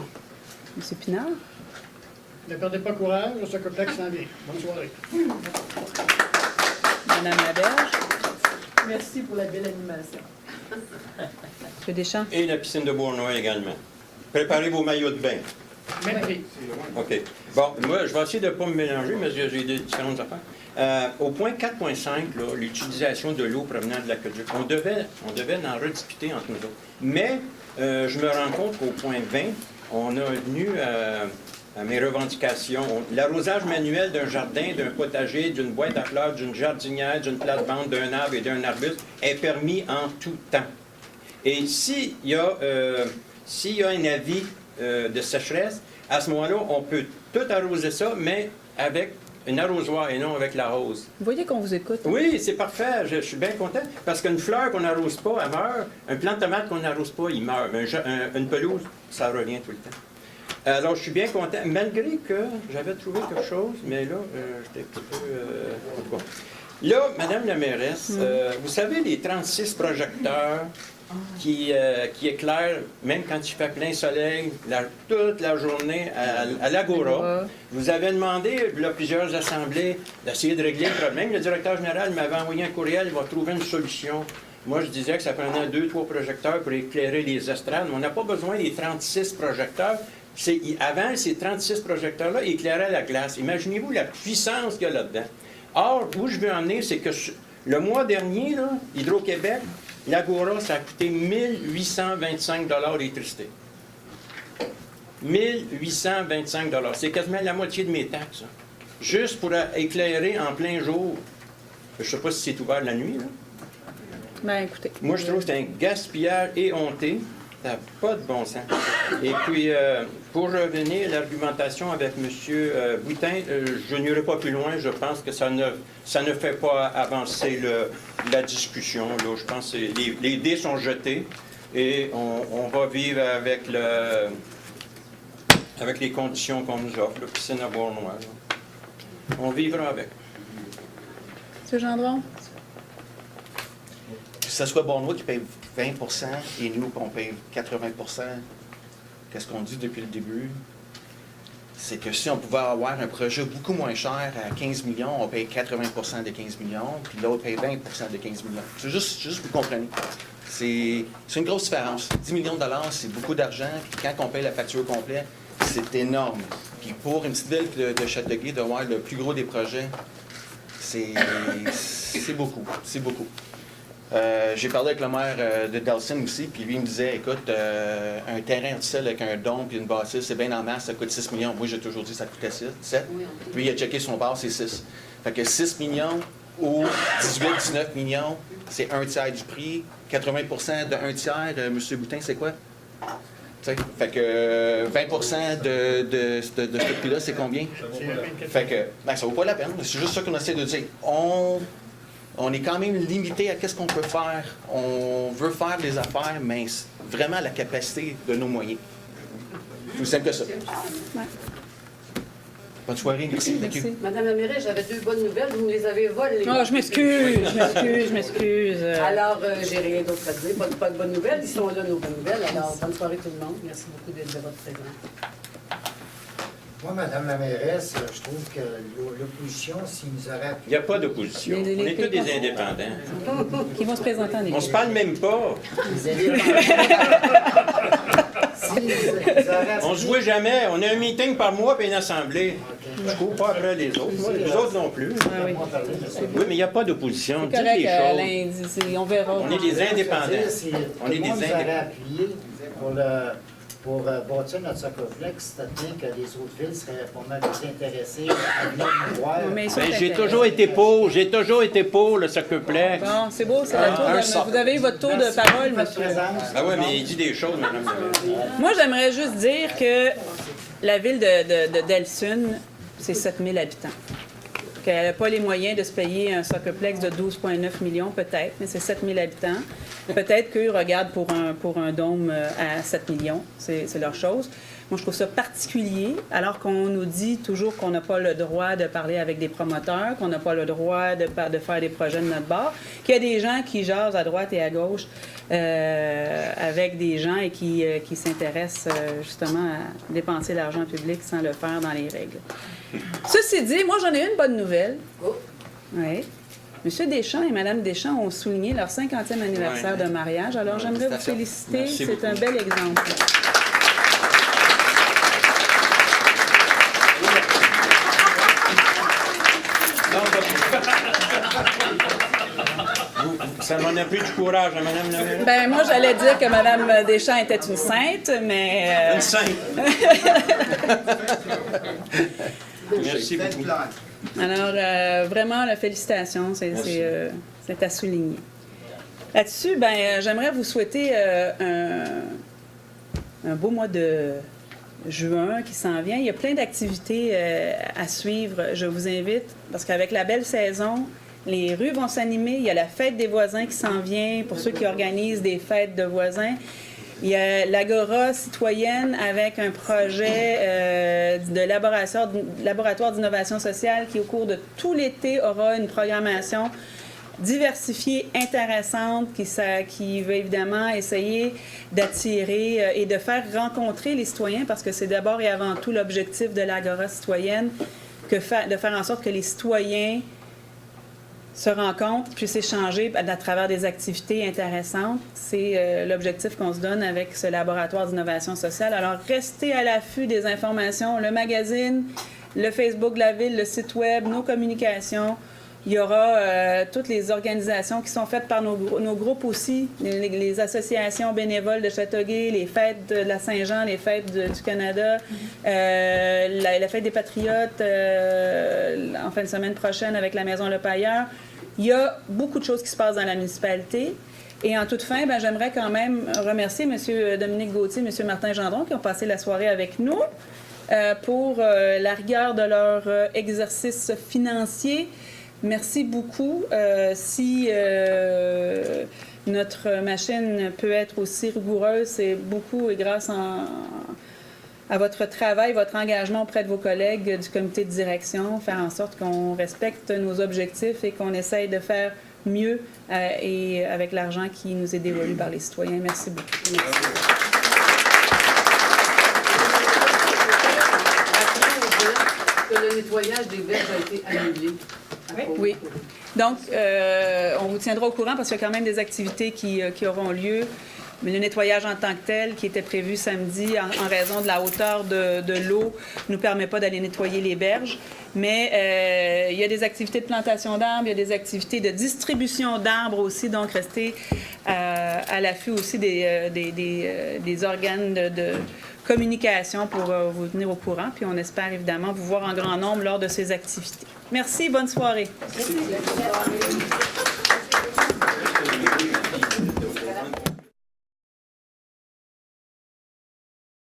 Monsieur Pinard? Ne perdez pas courage, le Socoplex s'en vient. Bonne soirée. Madame Laberge? Merci pour la belle animation. Monsieur Deschamps? Et la piscine de Bournois également. Préparez vos maillots de bain. Même prix. OK. Bon, moi, je vais essayer de ne pas me mélanger, mais j'ai des différentes affaires. Au point 4.5, l'utilisation de l'eau provenant de l'aqueduc, on devait en rediscuter entre nous autres. Mais je me rends compte qu'au point 20, on a venu à mes revendications. L'arrosage manuel d'un jardin, d'un potager, d'une boîte à fleurs, d'une jardinière, d'une plate-bande, d'un arbre et d'un arbuste est permis en tout temps. Et s'il y a un avis de sécheresse, à ce moment-là, on peut tout arroser ça, mais avec un arrosoir et non avec la rose. Vous voyez qu'on vous écoute. Oui, c'est parfait. Je suis bien content. Parce qu'une fleur qu'on n'arrose pas, elle meurt. Un plant de tomate qu'on n'arrose pas, il meurt. Mais une pelouse, ça revient tout le temps. Alors, je suis bien content, malgré que j'avais trouvé quelque chose, mais là, j'étais un petit peu... en tout cas. Là, Madame la mairesse, vous savez, les 36 projecteurs qui éclairent, même quand il fait plein soleil, toute la journée à l'Agora, vous avez demandé, il y a plusieurs assemblées, d'essayer de régler le problème. Le directeur général m'avait envoyé un courriel, il va trouver une solution. Moi, je disais que ça prenait 2-3 projecteurs pour éclairer les estrades, mais on n'a pas besoin des 36 projecteurs. Avant, ces 36 projecteurs-là éclairaient la glace. Imaginez-vous la puissance qu'il y a là-dedans. Or, où je veux en venir, c'est que le mois dernier, là, Hydro-Québec, l'Agora, ça a coûté 1825 $ d'électricité. 1825 $. C'est quasiment la moitié de mes taxes. Hein. Juste pour éclairer en plein jour. Je ne sais pas si c'est ouvert la nuit. Là. Ben, écoutez. Moi, je trouve que c'est un gaspillage éhonté. Ça n'a pas de bon sens. Et puis, pour revenir à l'argumentation avec M. Boutin, je n'irai pas plus loin. Je pense que ça ne fait pas avancer la discussion. Là. Je pense que les dés sont jetés et on va vivre avec les conditions qu'on nous offre, le piscine à Bournois. On vivra avec. M. Gendron? Que ce soit Bournois qui paye 20 et nous, on paye 80 qu'est-ce qu'on dit depuis le début? C'est que si on pouvait avoir un projet beaucoup moins cher à 15 millions, on paye 80 de 15 millions, puis l'autre paye 20 de 15 millions. C'est juste que vous compreniez. C'est une grosse différence. 10 millions de dollars, c'est beaucoup d'argent, puis quand on paye la facture complète, c'est énorme. Puis pour une petite ville de Châteauguay, de voir le plus gros des projets, c'est beaucoup. C'est beaucoup. J'ai parlé avec le maire de Delson aussi, puis lui il me disait, écoute, un terrain artificiel avec un dôme puis une bâtisse, c'est bien en masse, ça coûte 6 millions. Moi, j'ai toujours dit que ça coûtait 7. Lui, il a checké son bar, c'est 6. Fait que 6 millions ou 18-19 millions, c'est un tiers du prix. 80 de un tiers, M. Boutin, c'est quoi? T'sais, fait que 20 de ce prix-là, c'est combien? Fait que, ben, ça vaut pas la peine. C'est juste ça qu'on essaie de dire. On est quand même limité à qu'est-ce qu'on peut faire. On veut faire des affaires, mais vraiment à la capacité de nos moyens. Tout simple que ça. Ouais. Bonne soirée, merci. Merci. Madame la mairesse, j'avais 2 bonnes nouvelles, vous me les avez volées. Oh, je m'excuse. Alors, j'ai rien d'autre à dire. Pas de bonnes nouvelles. Ils sont là, nos bonnes nouvelles. Alors, bonne soirée tout le monde. Merci beaucoup de votre présence. Moi, Madame la mairesse, je trouve que l'opposition, s'ils nous auraient appuyé... Il n'y a pas d'opposition. On est tous des indépendants. Qui vont se présenter en équipe. On se parle même pas. On se voit jamais. On a un meeting par mois et une assemblée. Je ne cours pas après les autres. Moi, les autres non plus. Ah, oui. Oui, mais il n'y a pas d'opposition. C'est correct, Alain. On verra. On est des indépendants. On est des indépendants. Pour bâtir notre Socoplex, c'est-à-dire que les autres villes seraient pas mal plus intéressées à venir nous voir. J'ai toujours été pour le Socoplex. Bon, c'est beau, c'est la tour de... Vous avez eu votre tour de parole, monsieur. Ah oui, mais il dit des choses, madame. Moi, j'aimerais juste dire que la ville de Delsun, c'est 7000 habitants. Qu'elle n'a pas les moyens de se payer un Socoplex de 12,9 millions, peut-être, mais c'est 7000 habitants. Peut-être qu'eux regardent pour un dôme à 7 millions, c'est leur chose. Moi, je trouve ça particulier, alors qu'on nous dit toujours qu'on n'a pas le droit de parler avec des promoteurs, qu'on n'a pas le droit de faire des projets de notre bord, qu'il y a des gens qui jasent à droite et à gauche avec des gens et qui s'intéressent justement à dépenser l'argent public sans le faire dans les règles. Ceci dit, moi, j'en ai une bonne nouvelle. Oui. M. Deschamps et Mme Deschamps ont souligné leur 50e anniversaire de mariage, alors j'aimerais vous féliciter. C'est un bel exemple. Ça m'en a pris du courage, hein, Mme Lemay? Ben moi, j'allais dire que Mme Deschamps était une sainte, mais... Une sainte! Merci beaucoup. Alors, vraiment, félicitations, c'est à souligner. Là-dessus, ben, j'aimerais vous souhaiter un beau mois de juin qui s'en vient. Il y a plein d'activités à suivre. Je vous invite, parce qu'avec la belle saison, les rues vont s'animer. Il y a la fête des voisins qui s'en vient, pour ceux qui organisent des fêtes de voisins. Il y a l'Agora citoyenne avec un projet de laboratoire d'innovation sociale qui, au cours de tout l'été, aura une programmation diversifiée, intéressante, qui va évidemment essayer d'attirer et de faire rencontrer les citoyens, parce que c'est d'abord et avant tout l'objectif de l'Agora citoyenne, de faire en sorte que les citoyens se rencontrent, puissent échanger à travers des activités intéressantes. C'est l'objectif qu'on se donne avec ce laboratoire d'innovation sociale. Alors, restez à l'affût des informations, le magazine, le Facebook de la Ville, le site Web, nos communications. Il y aura toutes les organisations qui sont faites par nos groupes aussi, les associations bénévoles de Châteauguay, les fêtes de la Saint-Jean, les fêtes du Canada, la fête des Patriotes en fin de semaine prochaine avec la Maison Le Pailleur. Il y a beaucoup de choses qui se passent dans la municipalité. Et en toute fin, j'aimerais quand même remercier M. Dominique Gauthier et M. Martin Gendron qui ont passé la soirée avec nous pour la rigueur de leur exercice financier. Merci beaucoup. Si notre machine peut être aussi rigoureuse, c'est beaucoup et grâce à votre travail, votre engagement auprès de vos collègues du comité de direction, faire en sorte qu'on respecte nos objectifs et qu'on essaye de faire mieux et avec l'argent qui nous est dévolu par les citoyens. Merci beaucoup. Merci. Le nettoyage des verges a été annulé. Oui. Donc, on vous tiendra au courant parce qu'il y a quand même des activités qui auront lieu. Mais le nettoyage en tant que tel, qui était prévu samedi en raison de la hauteur de l'eau, ne nous permet pas d'aller nettoyer les berges. Mais il y a des activités de plantation d'arbres, il y a des activités de distribution d'arbres aussi. Donc, restez à l'affût aussi des organes de communication pour vous tenir au courant. Puis on espère évidemment vous voir en grand nombre lors de ces activités. Merci, bonne soirée. Merci.